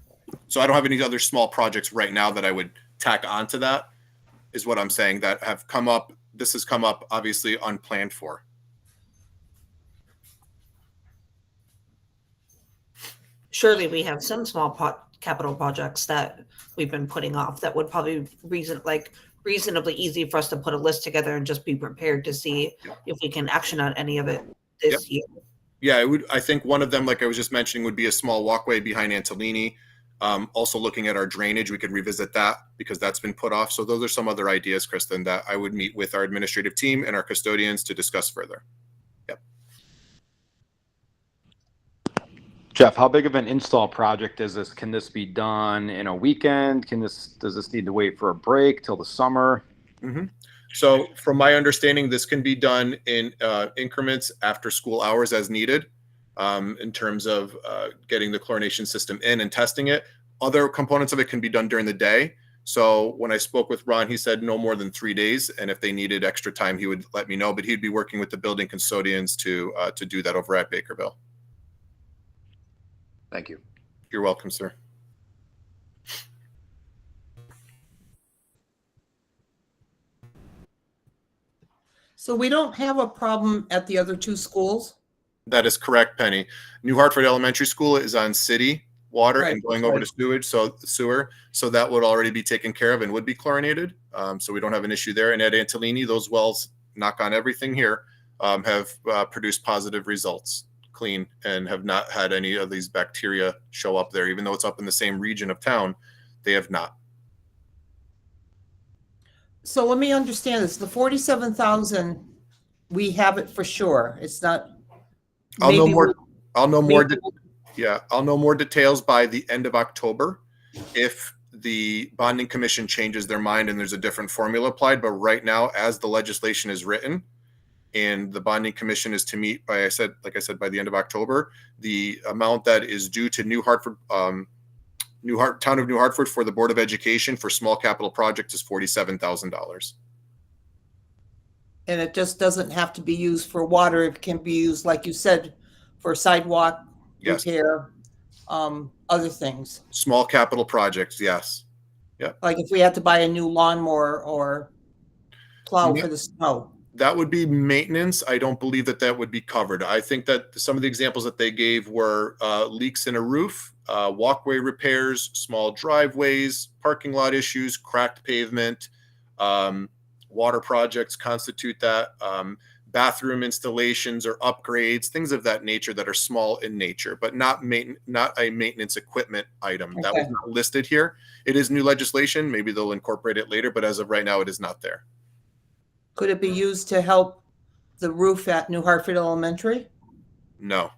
So I don't have any other small projects right now that I would tack onto that, is what I'm saying, that have come up. This has come up obviously unplanned for. Surely we have some small capital projects that we've been putting off that would probably reasonably easy for us to put a list together and just be prepared to see if we can action on any of it this year. Yeah, it would. I think one of them, like I was just mentioning, would be a small walkway behind Antolini. Also looking at our drainage, we could revisit that because that's been put off. So those are some other ideas, Kristen, that I would meet with our administrative team and our custodians to discuss further. Yep. Jeff, how big of an install project is this? Can this be done in a weekend? Does this need to wait for a break till the summer? Mm-hmm. So from my understanding, this can be done in increments after school hours as needed, in terms of getting the chlorination system in and testing it. Other components of it can be done during the day. So when I spoke with Ron, he said no more than 3 days. And if they needed extra time, he would let me know, but he'd be working with the building custodians to do that over at Bakerville. Thank you. You're welcome, sir. So we don't have a problem at the other two schools? That is correct, Penny. New Hartford Elementary School is on city water Right, and going over to sewer. So that would already be taken care of and would be chlorinated. So we don't have an issue there. And at Antolini, those wells, knock on everything here, have produced positive results, clean, and have not had any of these bacteria show up there. Even though it's up in the same region of town, they have not. So let me understand this. The 47,000, we have it for sure. It's not. I'll know more. I'll know more. I'll know more details by the end of October if the bonding commission changes their mind and there's a different formula applied. But right now, as the legislation is written, and the bonding commission is to meet by, like I said, by the end of October. The amount that is due to New Hartford, town of New Hartford for the Board of Education for small capital projects is $47,000. And it just doesn't have to be used for water. It can be used, like you said, for sidewalk Yes. repair, other things. Small capital projects, yes. Like if we had to buy a new lawnmower or plow Yeah. for the snow. That would be maintenance. I don't believe that that would be covered. I think that some of the examples that they gave were leaks in a roof, walkway repairs, small driveways, parking lot issues, cracked pavement, water projects constitute that, bathroom installations or upgrades, things of that nature that are small in nature, but not a maintenance equipment item. That was Okay. not listed here. It is new legislation. Maybe they'll incorporate it later, but as of right now, it is not there. Could it be used to help the roof at New Hartford Elementary? No,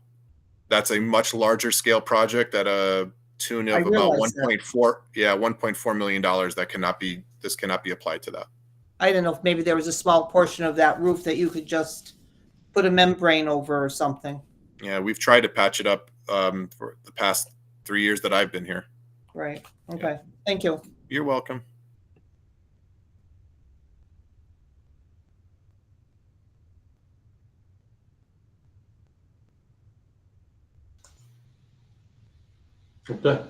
that's a much larger scale project at a tune I of about realize that. $1.4 million this cannot be applied to that. I don't know if maybe there was a small portion of that roof that you could just put a membrane over or something. Yeah, we've tried to patch it up for the past 3 years that I've been here. Right. Okay. Thank you. You're welcome. Okay.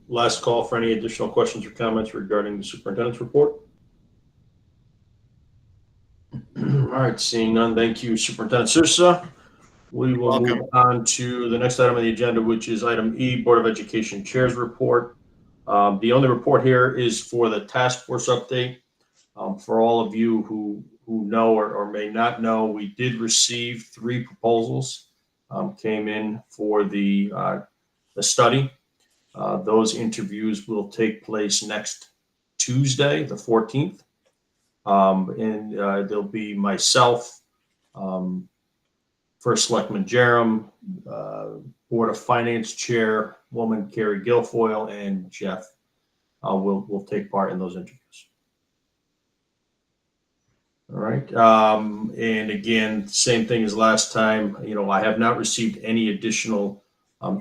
Last call for any additional questions or comments regarding the superintendent's report. All right, seeing none, thank you, Superintendent Sousa. We will Welcome. move on to the next item on the agenda, which is item E, Board of Education Chair's Report. The only report here is for the task force update. For all of you who know or may not know, we did receive 3 proposals, came in for the study. Those interviews will take place next Tuesday, the 14th. And there'll be myself, First Selectman Jerem, Board of Finance Chairwoman Carrie Guilfoyle, and Jeff will take part in those interviews. All right. And again, same thing as last time. I have not received any additional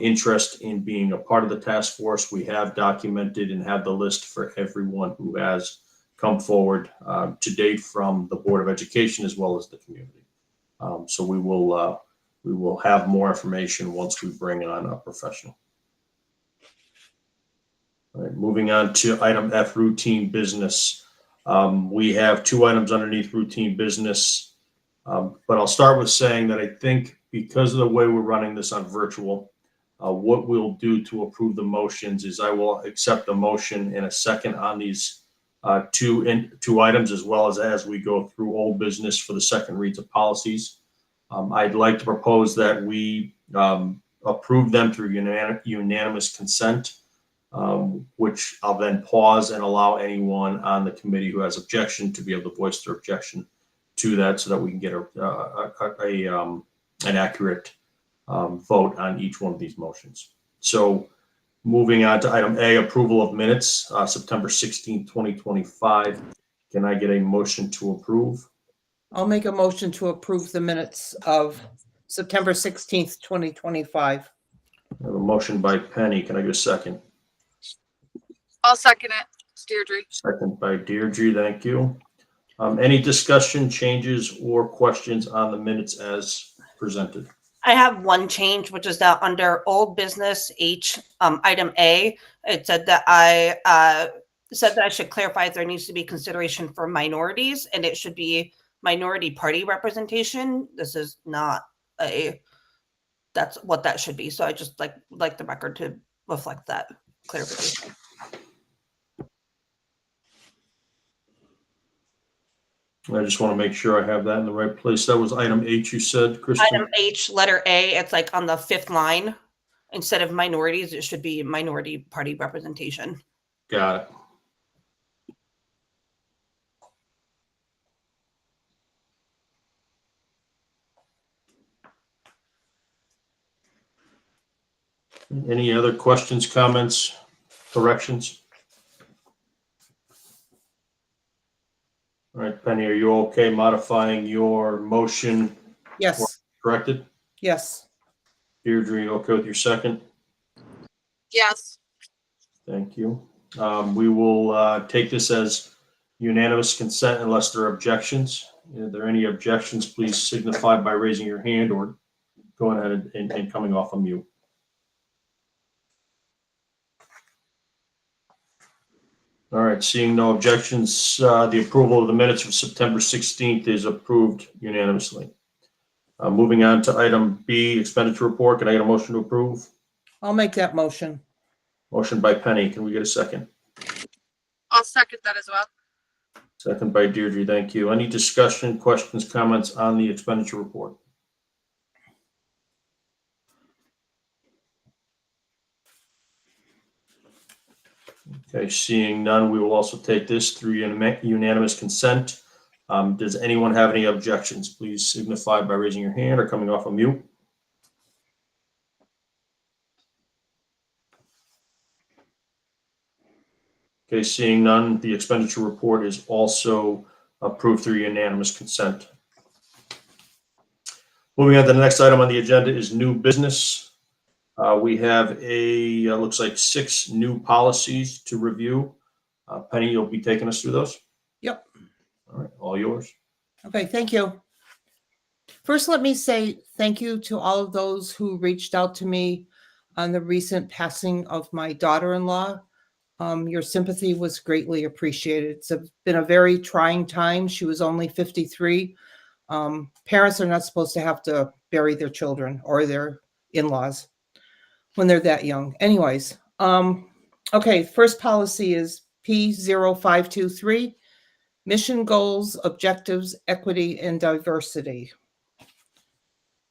interest in being a part of the task force. We have documented and have the list for everyone who has come forward to date from the Board of Education as well as the community. So we will have more information once we bring on a professional. All right, moving on to item F, routine business. We have 2 items underneath routine business, but I'll start with saying that I think because of the way we're running this on virtual, what we'll do to approve the motions is I will accept the motion in a second on these two items, as well as we go through old business for the second reads of policies. I'd like to propose that we approve them through unanimous consent, which I'll then pause and allow anyone on the committee who has objection to be able to voice their objection to that, so that we can get an accurate vote on each one of these motions. So moving on to item A, approval of minutes, September 16, 2025. Can I get a motion to approve? I'll make a motion to approve the minutes of September 16th, 2025. I have a motion by Penny. Can I get a second? I'll second it. It's Deirdre. Second by Deirdre. Thank you. Any discussion, changes, or questions on the minutes as presented? I have one change, which is that under old business H, item A, it said that I should clarify if there needs to be consideration for minorities, and it should be minority party representation. This is not that's what that should be. So I just like the record to reflect that clarification. I just want to make sure I have that in the right place. That was item H, you said, Kristen? Item H, letter A, it's like on the 5th line. Instead of minorities, it should be minority party representation. Got it. Any other questions, comments, corrections? All right, Penny, are you okay modifying your motion Yes, corrected? yes. Deirdre, you okay with your second? Yes. Thank you. We will take this as unanimous consent unless there are objections. If there are any objections, please signify by raising your hand or going ahead and coming off of mute. All right, seeing no objections, the approval of the minutes of September 16th is approved unanimously. Moving on to item B, expenditure report. Can I get a motion to approve? I'll make that motion. Motion by Penny. Can we get a second? I'll second that as well. Second by Deirdre. Thank you. Any discussion, questions, comments on the expenditure report? Okay, seeing none, we will also take this through unanimous consent. Does anyone have any objections? Please signify by raising your hand or coming off of mute. Okay, seeing none, the expenditure report is also approved through unanimous consent. Moving on to the next item on the agenda is new business. We have looks like 6 new policies to review. Penny, you'll be taking us through those? Yep. All right, all yours. Okay, thank you. First, let me say thank you to all of those who reached out to me on the recent passing of my daughter-in-law. Your sympathy was greatly appreciated. It's been a very trying time. She was only 53. Parents are not supposed to have to bury their children or their in-laws when they're that young. Anyways, okay, first policy is P0523, mission goals, objectives, equity, and diversity.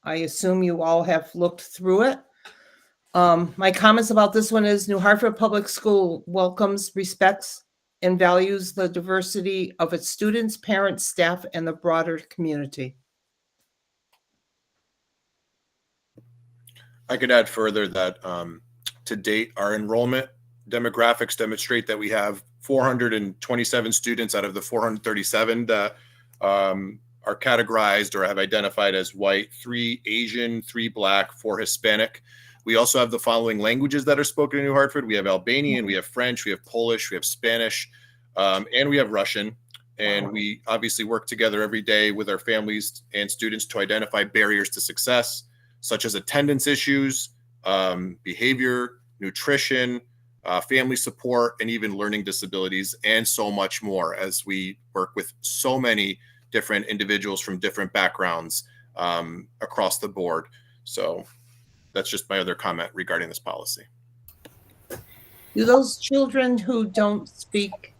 I assume you all have looked through it. My comments about this one is New Hartford Public School welcomes, respects, and values the diversity of its students, parents, staff, and the broader community. I could add further that to date, our enrollment demographics demonstrate that we have 427 students out of the 437 that are categorized or have identified as white, 3 Asian, 3 Black, 4 Hispanic. We also have the following languages that are spoken in New Hartford. We have Albanian, we have French, we have Polish, we have Spanish, and we have Russian. And we obviously work together every day with our families and students to identify barriers to success, such as attendance issues, behavior, nutrition, family support, and even learning disabilities, and so much more as we work with so many different individuals from different backgrounds across the board. So that's just my other comment regarding this policy. Do those children who don't speak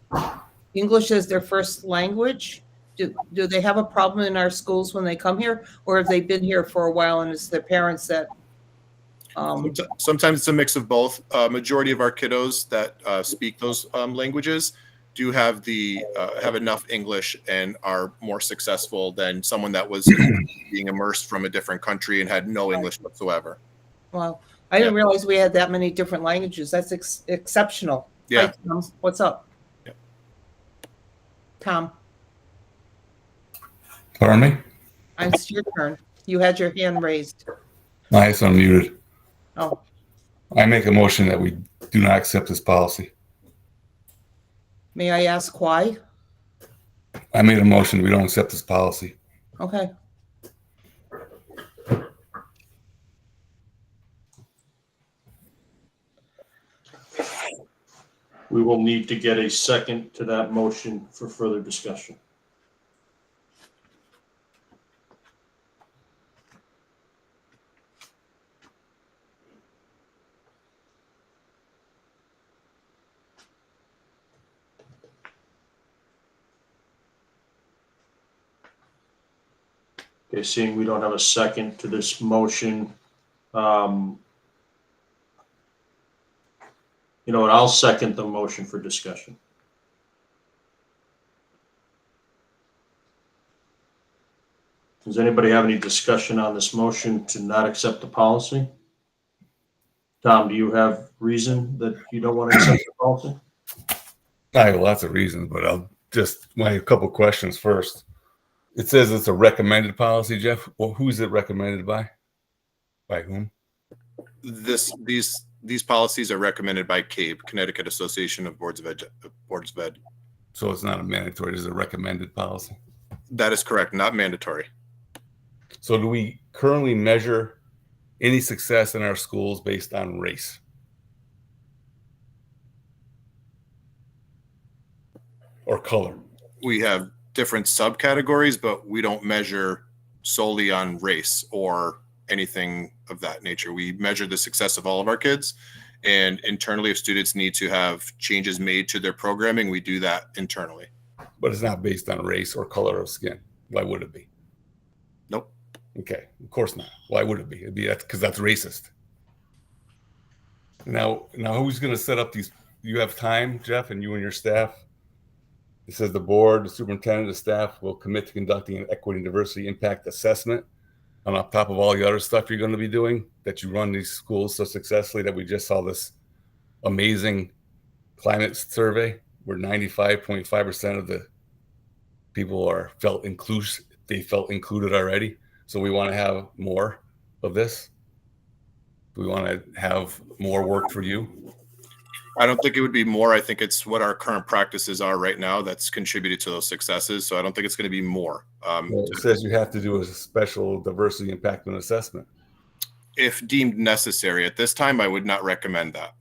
English as their first language, do they have a problem in our schools when they come here, or have they been here for a while and it's their parents that? Sometimes it's a mix of both. Majority of our kiddos that speak those languages do have have enough English and are more successful than someone that was being immersed from a different country and had no English whatsoever. Well, I didn't realize we had that many different languages. That's exceptional. Yeah. Hi, Tom. What's up? Yeah. Tom, Pardon me? it's your turn. You had your hand raised. I it's unmuted. Oh, I make a motion that we do not accept this policy. may I ask why? I made a motion we don't accept this policy. Okay. We will need to get a second to that motion for further discussion. Okay, seeing we don't have a second to this motion, you know what, I'll second the motion for discussion. Does anybody have any discussion on this motion to not accept the policy? Tom, do you have reason that you don't want to accept the policy? I have lots of reasons, but just a couple questions first. It says it's a recommended policy, Jeff. Well, who's it recommended by? By whom? These policies are recommended by CABE, Connecticut Association of Boards of Ed. So it's not a mandatory, it's a recommended policy. That is correct, not mandatory. So do we currently measure any success in our schools based on race? Or color? We have different subcategories, but we don't measure solely on race or anything of that nature. We measure the success of all of our kids, and internally, if students need to have changes made to their programming, we do that internally. But it's not based on race or color of skin. Why would it be? Nope. Okay, of course not. Why would it be? It'd be because that's racist. Now who's going to set up these? You have time, Jeff, and you and your staff. It says the board, the superintendent, the staff will commit to conducting an equity and diversity impact assessment on top of all the other stuff you're going to be doing, that you run these schools so successfully that we just saw this amazing climate survey where 95.5% of the people felt included already. So we want to have more of this. We want to have more work for you. I don't think it would be more. I think it's what our current practices are right now that's contributed to those successes. So I don't think it's going to be more. Well, it says you have to do a special diversity impact and assessment. If deemed necessary. At this time, I would not recommend that.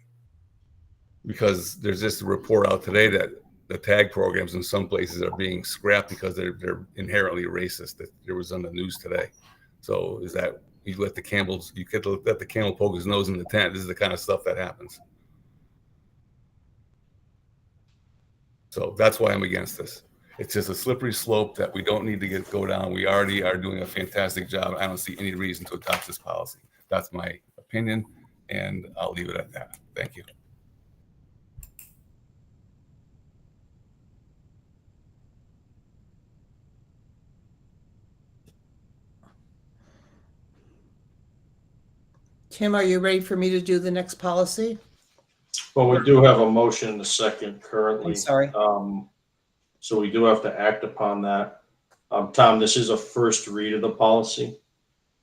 Because there's just a report out today that the tag programs in some places are being scrapped because they're inherently racist. That there was on the news today. So is that you let the camel poke his nose in the tent? This is the kind of stuff that happens. So that's why I'm against this. It's just a slippery slope that we don't need to go down. We already are doing a fantastic job. I don't see any reason to adopt this policy. That's my opinion, and I'll leave it at that. Thank you. Tim, are you ready for me to do the next policy? Well, we do have a motion in the second currently. I'm sorry. So we do have to act upon that. Tom, this is a first read of the policy.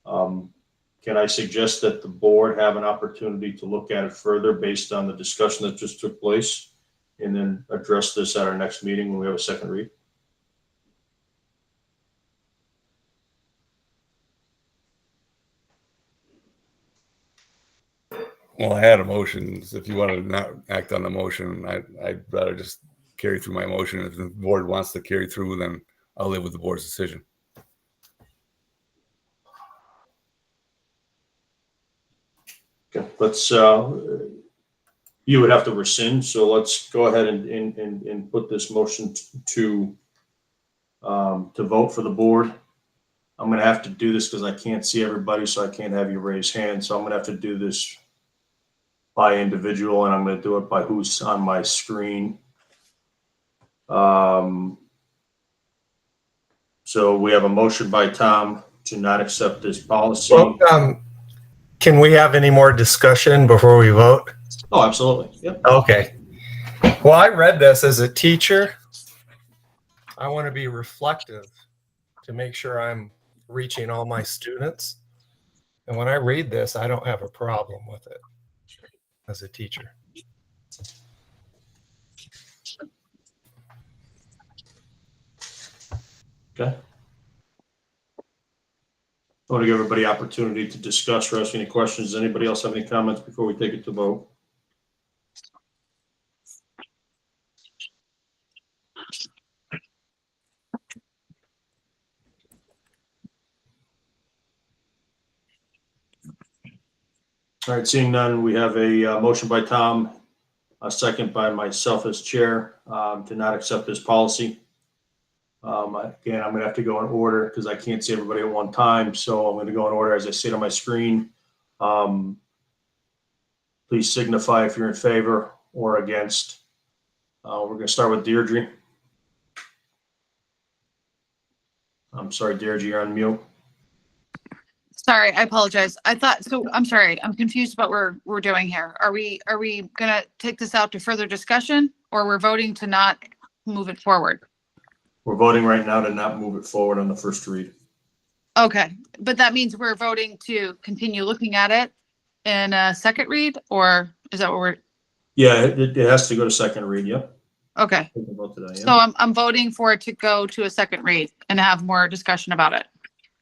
Can I suggest that the board have an opportunity to look at it further based on the discussion that just took place, and then address this at our next meeting when we have a second read? Well, I had a motion. So if you want to not act on the motion, I'd rather just carry through my motion. If the board wants to carry through, then I'll live with the board's decision. Okay, let's, you would have to rescind, so let's go ahead and put this motion to vote for the board. I'm gonna have to do this because I can't see everybody, so I can't have you raise hands, so I'm gonna have to do this by individual, and I'm gonna do it by who's on my screen. So we have a motion by Tom to not accept this policy. Well, can we have any more discussion before we vote? Oh, absolutely. Yep. Okay. Well, I read this as a teacher. I want to be reflective to make sure I'm reaching all my students. And when I read this, I don't have a problem with it as a teacher. Okay. I want to give everybody opportunity to discuss or ask any questions. Does anybody else have any comments before we take it to vote? All right, seeing none, we have a motion by Tom, a second by myself as chair, to not accept this policy. Again, I'm going to have to go in order because I can't see everybody at one time. So I'm going to go in order as I see it on my screen. Please signify if you're in favor or against. We're going to start with Deirdre. I'm sorry, Deirdre, you're on mute. Sorry, I apologize. I'm sorry. I'm confused about what we're doing here. Are we gonna take this out to further discussion, or we're voting to not move it forward? We're voting right now to not move it forward on the first read. Okay, but that means we're voting to continue looking at it in a second read, or is that what we're? Yeah, it has to go to second read. Yep. Okay. We can vote today, yeah. So I'm voting for it to go to a second read and have more discussion about it.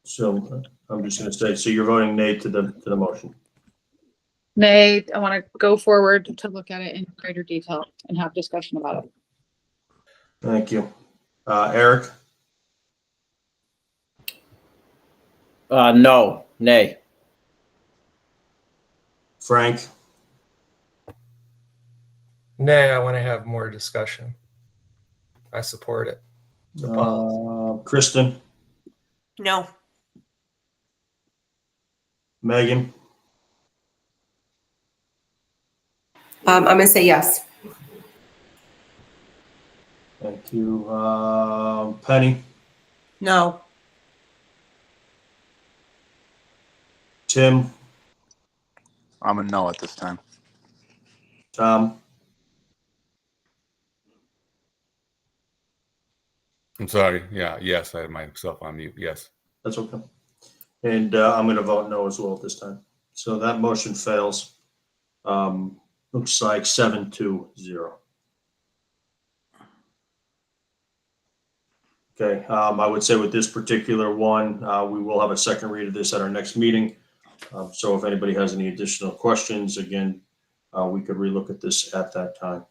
So I'm just going to say, so you're voting nay to the motion. Nay, I want to go forward to look at it in greater detail and have discussion about it. Thank you. Eric? No, nay. Frank? Nay, I want to have more discussion. I support it. Kristen? No. Megan? I'm going to say yes. Thank you. Penny? No. Tim? I'm a no at this time. Tom? I'm sorry. Yeah, yes, I had myself on mute. Yes. That's okay. And I'm going to vote no as well at this time. So that motion fails. Looks like 7-0. Okay, I would say with this particular one, we will have a second read of this at our next meeting. So if anybody has any additional questions, again, we could relook at this at that time.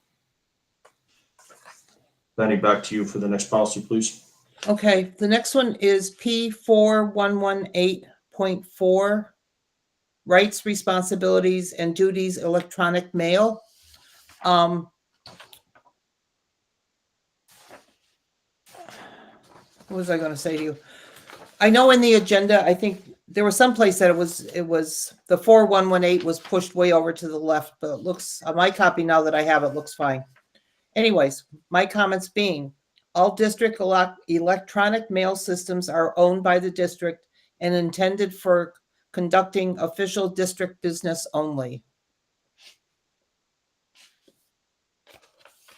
Benny, back to you for the next policy, please. Okay, the next one is P4118.4, rights, responsibilities, and duties, electronic mail. What was I going to say to you? I know in the agenda, I think there was some place that it was the 4118 was pushed way over to the left, but it looks on my copy now that I have it looks fine. Anyways, my comments being, all district electronic mail systems are owned by the district and intended for conducting official district business only.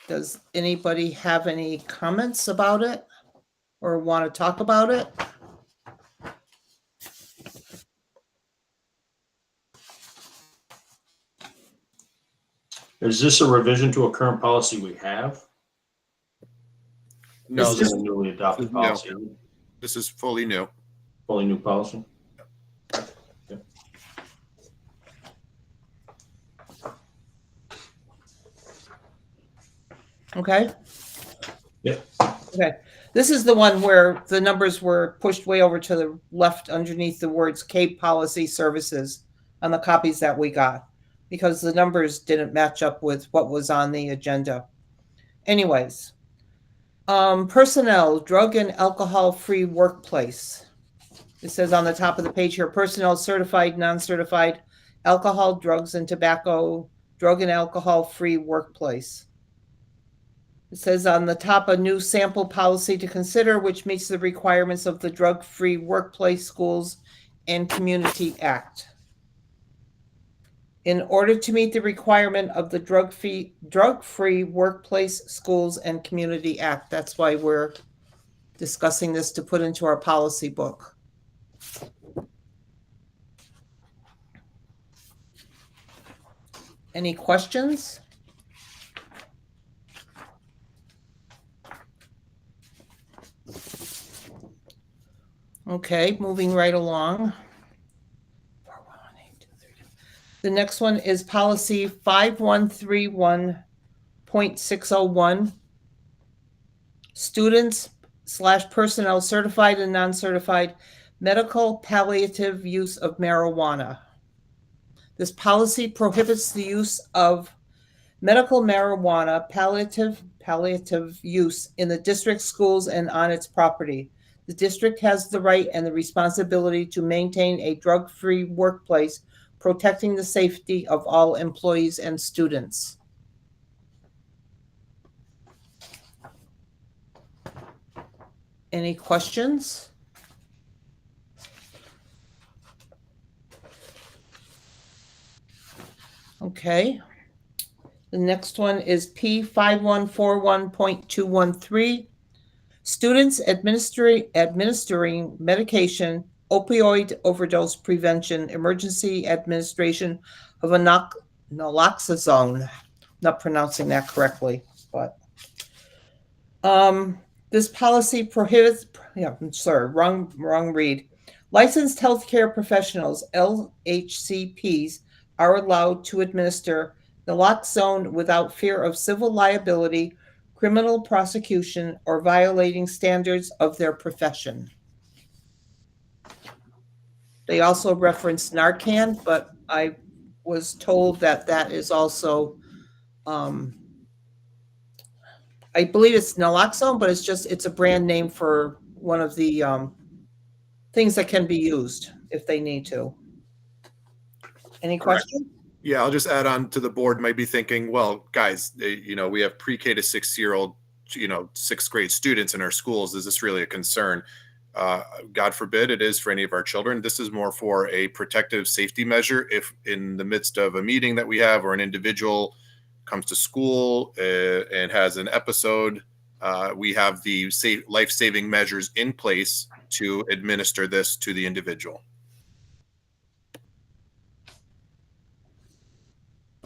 Does anybody have any comments about it or want to talk about it? Is this a revision to a current policy we have? No, This is a newly adopted policy. This is fully new. Fully new policy. Yeah. Okay. Yeah. Okay. This is the one where the numbers were pushed way over to the left underneath the words Cape Policy Services on the copies that we got, because the numbers didn't match up with what was on the agenda. Anyways, personnel, drug and alcohol-free workplace. It says on the top of the page here, personnel certified, non-certified, alcohol, drugs, and tobacco, drug and alcohol-free workplace. It says on the top, a new sample policy to consider, which meets the requirements of the Drug-Free Workplace Schools and Community Act. In order to meet the requirement of the Drug-Free Workplace Schools and Community Act. That's why we're discussing this to put into our policy book. Any questions? Okay, moving right along. The next one is policy 5131.601. Students / personnel certified and non-certified medical palliative use of marijuana. This policy prohibits the use of medical marijuana palliative use in the district schools and on its property. The district has the right and the responsibility to maintain a drug-free workplace, protecting the safety of all employees and students. Any questions? Okay. The next one is P5141.213. students administering medication, opioid overdose prevention, emergency administration of a naloxone. Not pronouncing that correctly, but this policy prohibits, wrong read. Licensed healthcare professionals, LHCPs, are allowed to administer naloxone without fear of civil liability, criminal prosecution, or violating standards of their profession. They also reference Narcan, but I was told that that is also, I believe it's naloxone, but it's a brand name for one of the things that can be used if they need to. Any question? Yeah, I'll just add on to the board might be thinking, well, guys, we have pre-K to 6-year-old, 6th grade students in our schools. Is this really a concern? God forbid it is for any of our children. This is more for a protective safety measure. If in the midst of a meeting that we have or an individual comes to school and has an episode, we have the life-saving measures in place to administer this to the individual.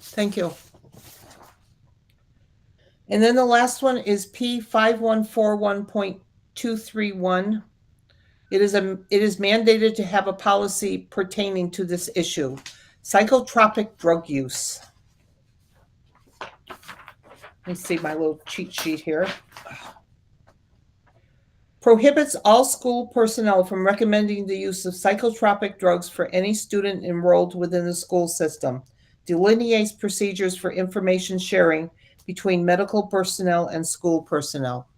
Thank you. And then the last one is P5141.231. It is mandated to have a policy pertaining to this issue. Psychotropic drug use. Let me see my little cheat sheet here. Prohibits all school personnel from recommending the use of psychotropic drugs for any student enrolled within the school system. Delineates procedures for information sharing between medical personnel and school personnel.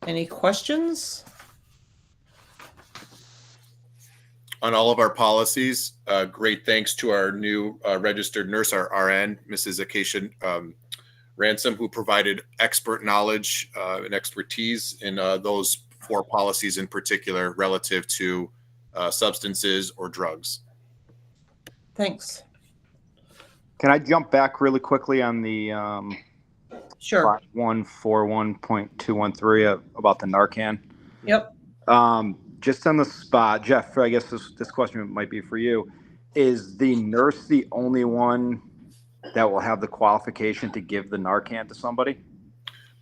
Any questions? On all of our policies, great thanks to our new registered nurse, our RN, Mrs. Acacia Ransom, who provided expert knowledge and expertise in those 4 policies in particular relative to substances or drugs. Thanks. Can I jump back really quickly on the Sure. 5141.213 about the Narcan? Yep. Just on the spot, Jeff, I guess this question might be for you. Is the nurse the only one that will have the qualification to give the Narcan to somebody?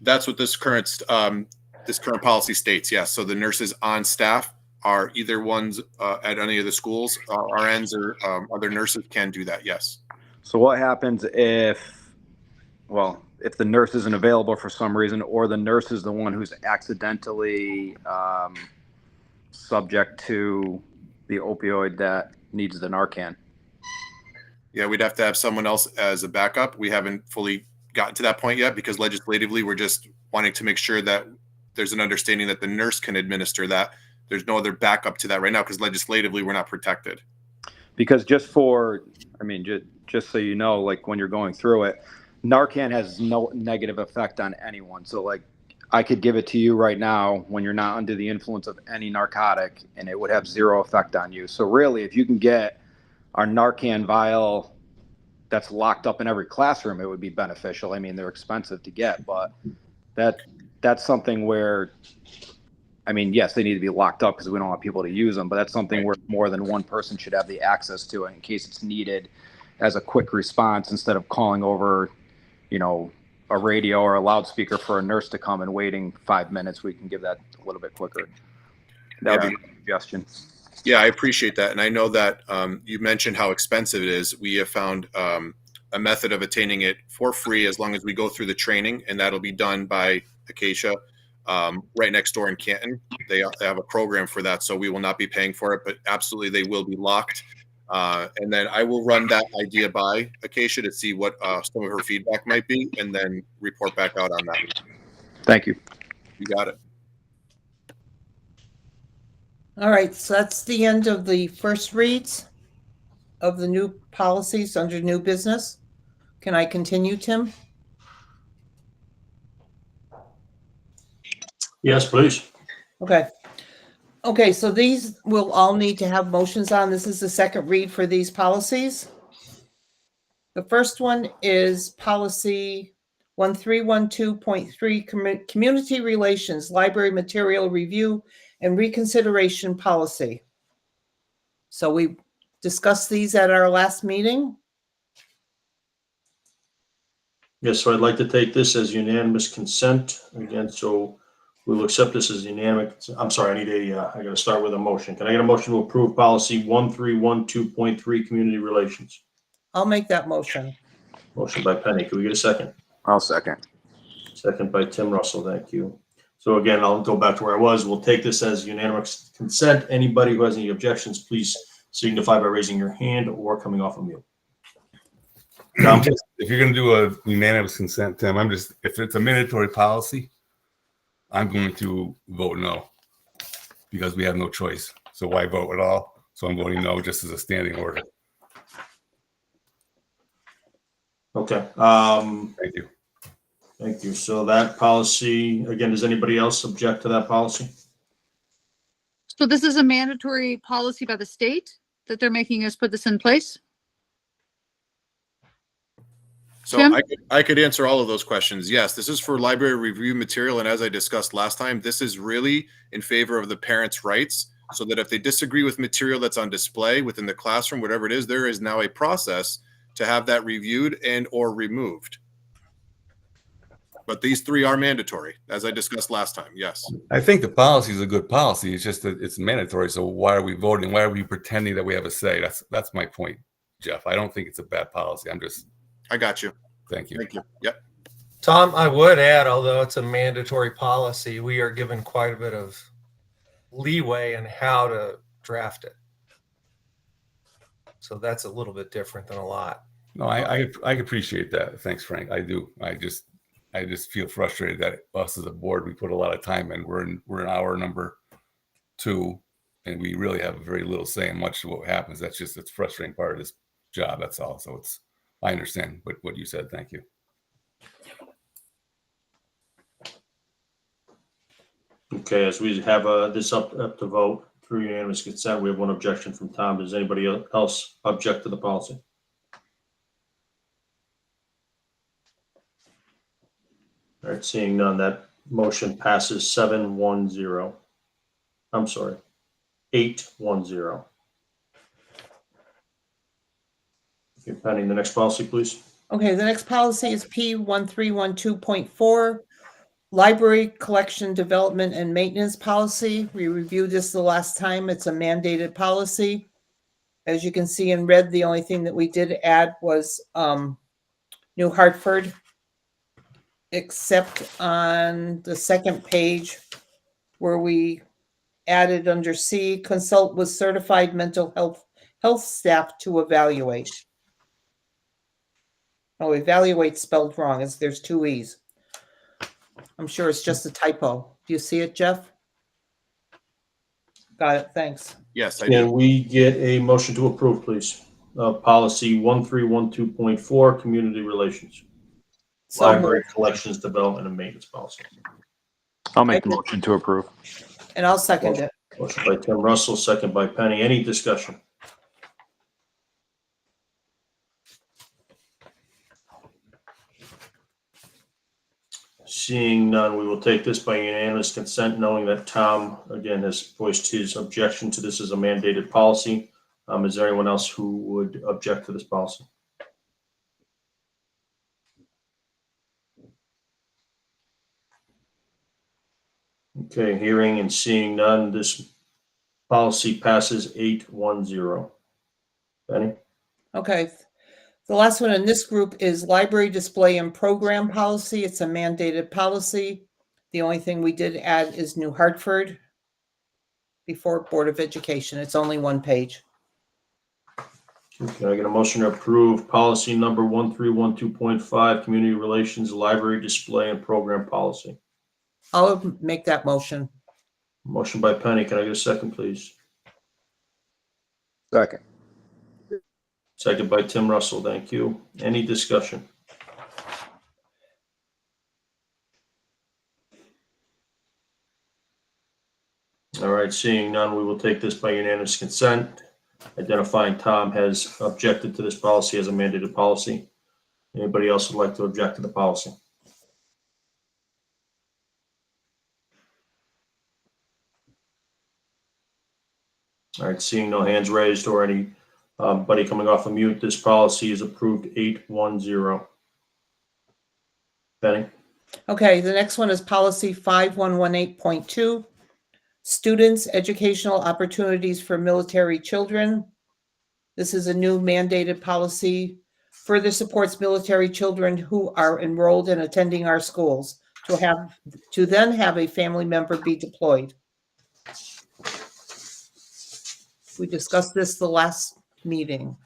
That's what this current policy states. Yes. So the nurses on staff are either ones at any of the schools, RNs or other nurses can do that. Yes. So what happens if the nurse isn't available for some reason, or the nurse is the one who's accidentally subject to the opioid that needs the Narcan? Yeah, we'd have to have someone else as a backup. We haven't fully gotten to that point yet because legislatively we're just wanting to make sure that there's an understanding that the nurse can administer that. There's no other backup to that right now because legislatively we're not protected. Because just so you know, like when you're going through it, Narcan has no negative effect on anyone. So like I could give it to you right now when you're not under the influence of any narcotic and it would have 0 effect on you. So really, if you can get our Narcan vial that's locked up in every classroom, it would be beneficial. I mean, they're expensive to get, but that's something where, yes, they need to be locked up because we don't want people to use them, but that's something where more than one person should have the access to it in case it's needed as a quick response instead of calling over, a radio or a loudspeaker for a nurse to come and waiting 5 minutes. We can give that a little bit quicker. That would be my suggestion. Yeah, I appreciate that. And I know that you mentioned how expensive it is. We have found a method of attaining it for free as long as we go through the training, and that'll be done by Acacia right next door in Canton. They have a program for that, so we will not be paying for it, but absolutely they will be locked. And then I will run that idea by Acacia to see what some of her feedback might be, and then report back out on that. Thank you. You got it. All right, so that's the end of the first reads of the new policies under new business. Can I continue, Tim? Yes, please. Okay. Okay, so these will all need to have motions on. This is the second read for these policies. The first one is policy 1312.3 Community Relations, Library Material Review and Reconsideration Policy. So we discussed these at our last meeting. Yes, so I'd like to take this as unanimous consent again, so we'll accept this as unanimous. I'm sorry, I gotta start with a motion. Can I get a motion to approve policy 1312.3 community relations? I'll make that motion. Motion by Penny. Can we get a second? I'll second. Second by Tim Russell. Thank you. So again, I'll go back to where I was. We'll take this as unanimous consent. Anybody who has any objections, please signify by raising your hand or coming off of mute. If you're going to do a unanimous consent, Tim, if it's a mandatory policy, I'm going to vote no because we have no choice. So why vote at all? So I'm voting no just as a standing order. Okay. Thank you. Thank you. So that policy, again, does anybody else object to that policy? So this is a mandatory policy by the state that they're making us put this in place? So Tim? I could answer all of those questions. Yes, this is for library review material. And as I discussed last time, this is really in favor of the parents' rights, so that if they disagree with material that's on display within the classroom, whatever it is, there is now a process to have that reviewed and or removed. But these three are mandatory, as I discussed last time. Yes. I think the policy is a good policy. It's just that it's mandatory. So why are we voting? Why are we pretending that we have a say? That's my point, Jeff. I don't think it's a bad policy. I got you. Thank you. Thank you. Yep. Tom, I would add, although it's a mandatory policy, we are given quite a bit of leeway in how to draft it. So that's a little bit different than a lot. No, I appreciate that. Thanks, Frank. I do. I just feel frustrated that us as a board, we put a lot of time in. We're in hour number 2, and we really have very little say in much of what happens. It's a frustrating part of this job. That's all. So I understand what you said. Thank you. Okay, as we have this up to vote through unanimous consent, we have one objection from Tom. Does anybody else object to the policy? All right, seeing none, that motion passes 7-1-0. I'm sorry, 8-1-0. Okay, Penny, the next policy, please. Okay, the next policy is P1312.4, Library Collection Development and Maintenance Policy. We reviewed this the last time. It's a mandated policy. As you can see in red, the only thing that we did add was New Hartford, except on the second page where we added under C, consult with certified mental health staff to evaluate. Oh, evaluate spelled wrong. There's 2 E's. I'm sure it's just a typo. Do you see it, Jeff? Got it. Thanks. Yes, I Can do. we get a motion to approve, please? Policy 1312.4, community relations. So Library collections, development, and maintenance policy. I'll make the motion to approve. And I'll second it. Motion by Tim Russell, second by Penny. Any discussion? Seeing none, we will take this by unanimous consent, knowing that Tom, again, has voiced his objection to this as a mandated policy. Is there anyone else who would object to this policy? Okay, hearing and seeing none, this policy passes 8-1-0. Penny? Okay. The last one in this group is Library Display and Program Policy. It's a mandated policy. The only thing we did add is New Hartford before Board of Education. It's only 1 page. Can I get a motion to approve policy number 1312.5, community relations, library display and program policy? I'll make that motion. Motion by Penny. Can I get a second, please? Second. Second by Tim Russell. Thank you. Any discussion? All right, seeing none, we will take this by unanimous consent. Identifying Tom has objected to this policy as a mandated policy. Anybody else would like to object to the policy? All right, seeing no hands raised or anybody coming off of mute, this policy is approved 810. Penny? Okay, the next one is policy 5118.2, students' educational opportunities for military children. This is a new mandated policy, further supports military children who are enrolled and attending our schools to then have a family member be deployed. We discussed this the last meeting.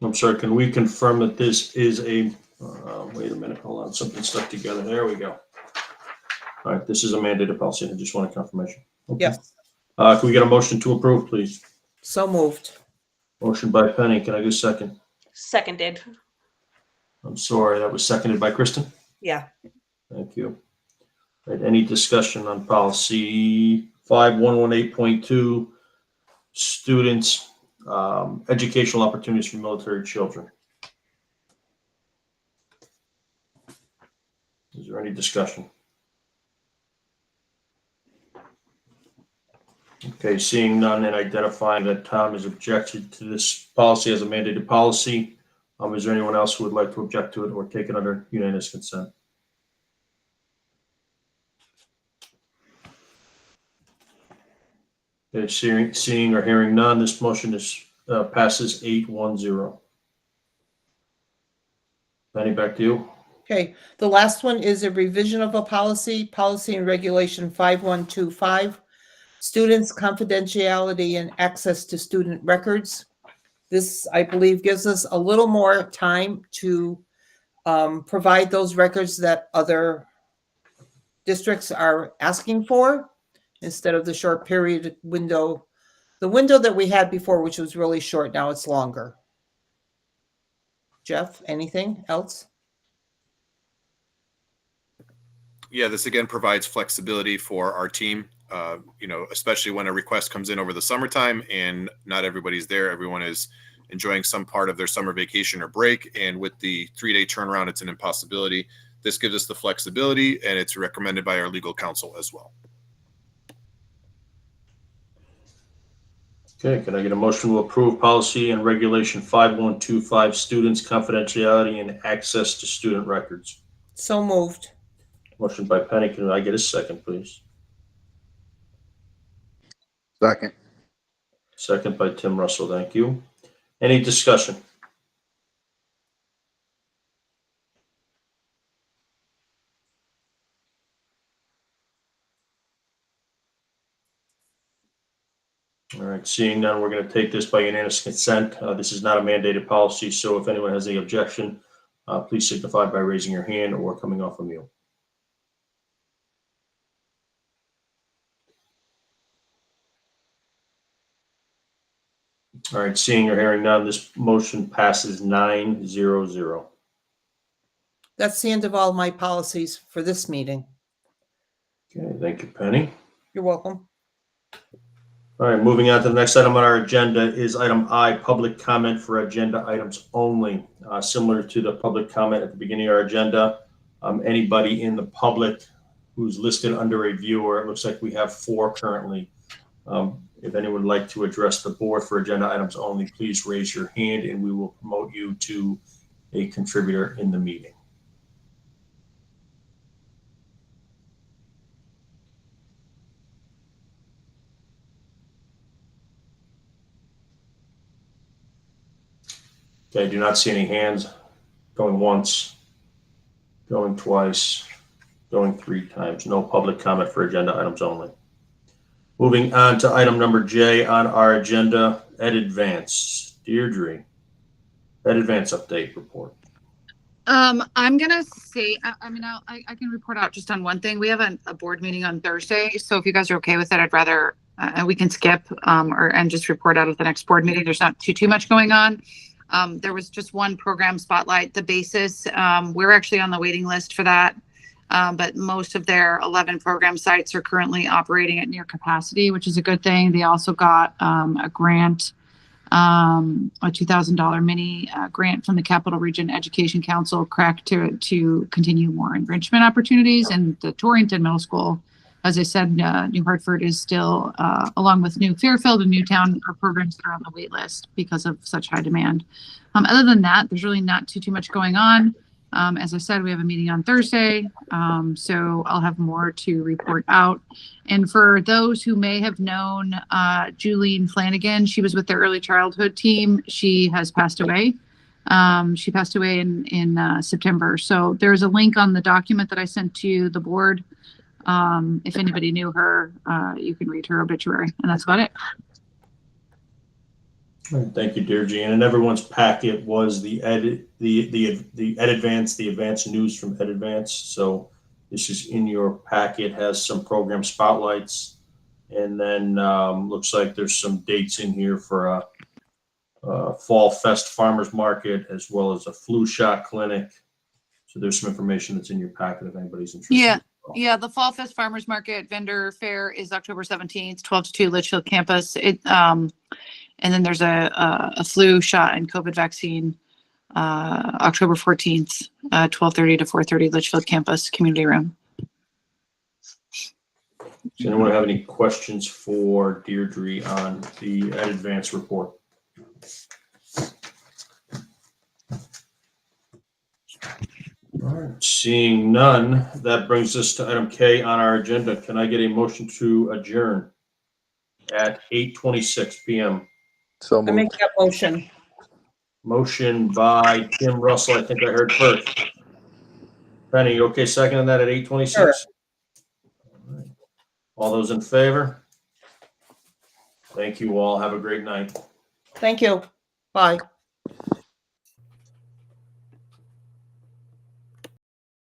I'm sorry, can we confirm that this is a, wait a minute, hold on, something stuck together. There we go. All right, this is a mandated policy. I just want a confirmation. Okay. Yes, Can we get a motion to approve, please? so moved. Motion by Penny. Can I get a second? Seconded. I'm sorry, that was seconded by Kristen. Yeah. Thank you. All right, any discussion on policy 5118.2, students, educational opportunities for military children? Is there any discussion? Okay, seeing none and identifying that Tom is objected to this policy as a mandated policy, is there anyone else who would like to object to it or take it under unanimous consent? Okay, seeing or hearing none, this motion is passes 810. Penny, back to you. Okay, the last one is a revision of a policy and regulation 5125, students' confidentiality and access to student records. This, I believe, gives us a little more time to provide those records that other districts are asking for instead of the short period window. The window that we had before, which was really short, now it's longer. Jeff, anything else? Yeah, this again provides flexibility for our team, especially when a request comes in over the summertime and not everybody's there. Everyone is enjoying some part of their summer vacation or break. And with the 3-day turnaround, it's an impossibility. This gives us the flexibility, and it's recommended by our legal counsel as well. Okay, can I get a motion to approve policy and regulation 5125, students' confidentiality and access to student records? So moved. Motion by Penny. Can I get a second, please? Second. Second by Tim Russell. Thank you. Any discussion? All right, seeing none, we're going to take this by unanimous consent. This is not a mandated policy, so if anyone has any objection, please signify by raising your hand or coming off of mute. All right, seeing or hearing none, this motion passes 9-0-0. That's the end of all my policies for this meeting. Okay, thank you, Penny. You're welcome. All right, moving on to the next item on our agenda is item I, public comment for agenda items only. Similar to the public comment at the beginning of our agenda, anybody in the public who's listed under a viewer, it looks like we have 4 currently. If anyone would like to address the board for agenda items only, please raise your hand and we will promote you to a contributor in the meeting. Okay, I do not see any hands going once, going twice, going 3 times. No public comment for agenda items only. Moving on to item number J on our agenda, Ed Advance. Deirdre, Ed Advance update report. I'm gonna say, I can report out just on one thing. We have a board meeting on Thursday, so if you guys are okay with it, I'd rather we can skip and just report out at the next board meeting. There's not too much going on. There was just one program spotlight, the basis. We're actually on the waiting list for that. But most of their 11 program sites are currently operating at near capacity, which is a good thing. They also got a grant, a $2,000 mini grant from the Capital Region Education Council, CREC, to continue more enrichment opportunities. And the Torrington Middle School as I said, New Hartford is still, along with New Fairfield and Newtown, are programs that are on the wait list because of such high demand. Other than that, there's really not too much going on. As I said, we have a meeting on Thursday, so I'll have more to report out. And for those who may have known Julie Flanagan, she was with the early childhood team. She has passed away. She passed away in September. So there's a link on the document that I sent to the board. If anybody knew her, you can read her obituary, and that's about it. All right, thank you, Deirdre. And in everyone's packet was the advanced news from Ed Advance. So this is in your packet, has some program spotlights, and then looks like there's some dates in here for a Fall Fest Farmers Market, as well as a flu shot clinic. So there's some information that's in your packet if anybody's interested. Yeah, the Fall Fest Farmers Market vendor fair is October 17th, 12 to 2, Litchfield campus. And then there's a flu shot and COVID vaccine, October 14th, 12:30 to 4:30, Litchfield campus community room. Does anyone have any questions for Deirdre on the Ed Advance report? All right, seeing none, that brings us to item K on our agenda. Can I get a motion to adjourn at 8:26 p.m.? So I make that motion. Motion by Tim Russell, I think I heard first. Penny, you okay seconding that at 8:26? Sure. All right. All those in favor? Thank you all. Have a great night. Thank you. Bye.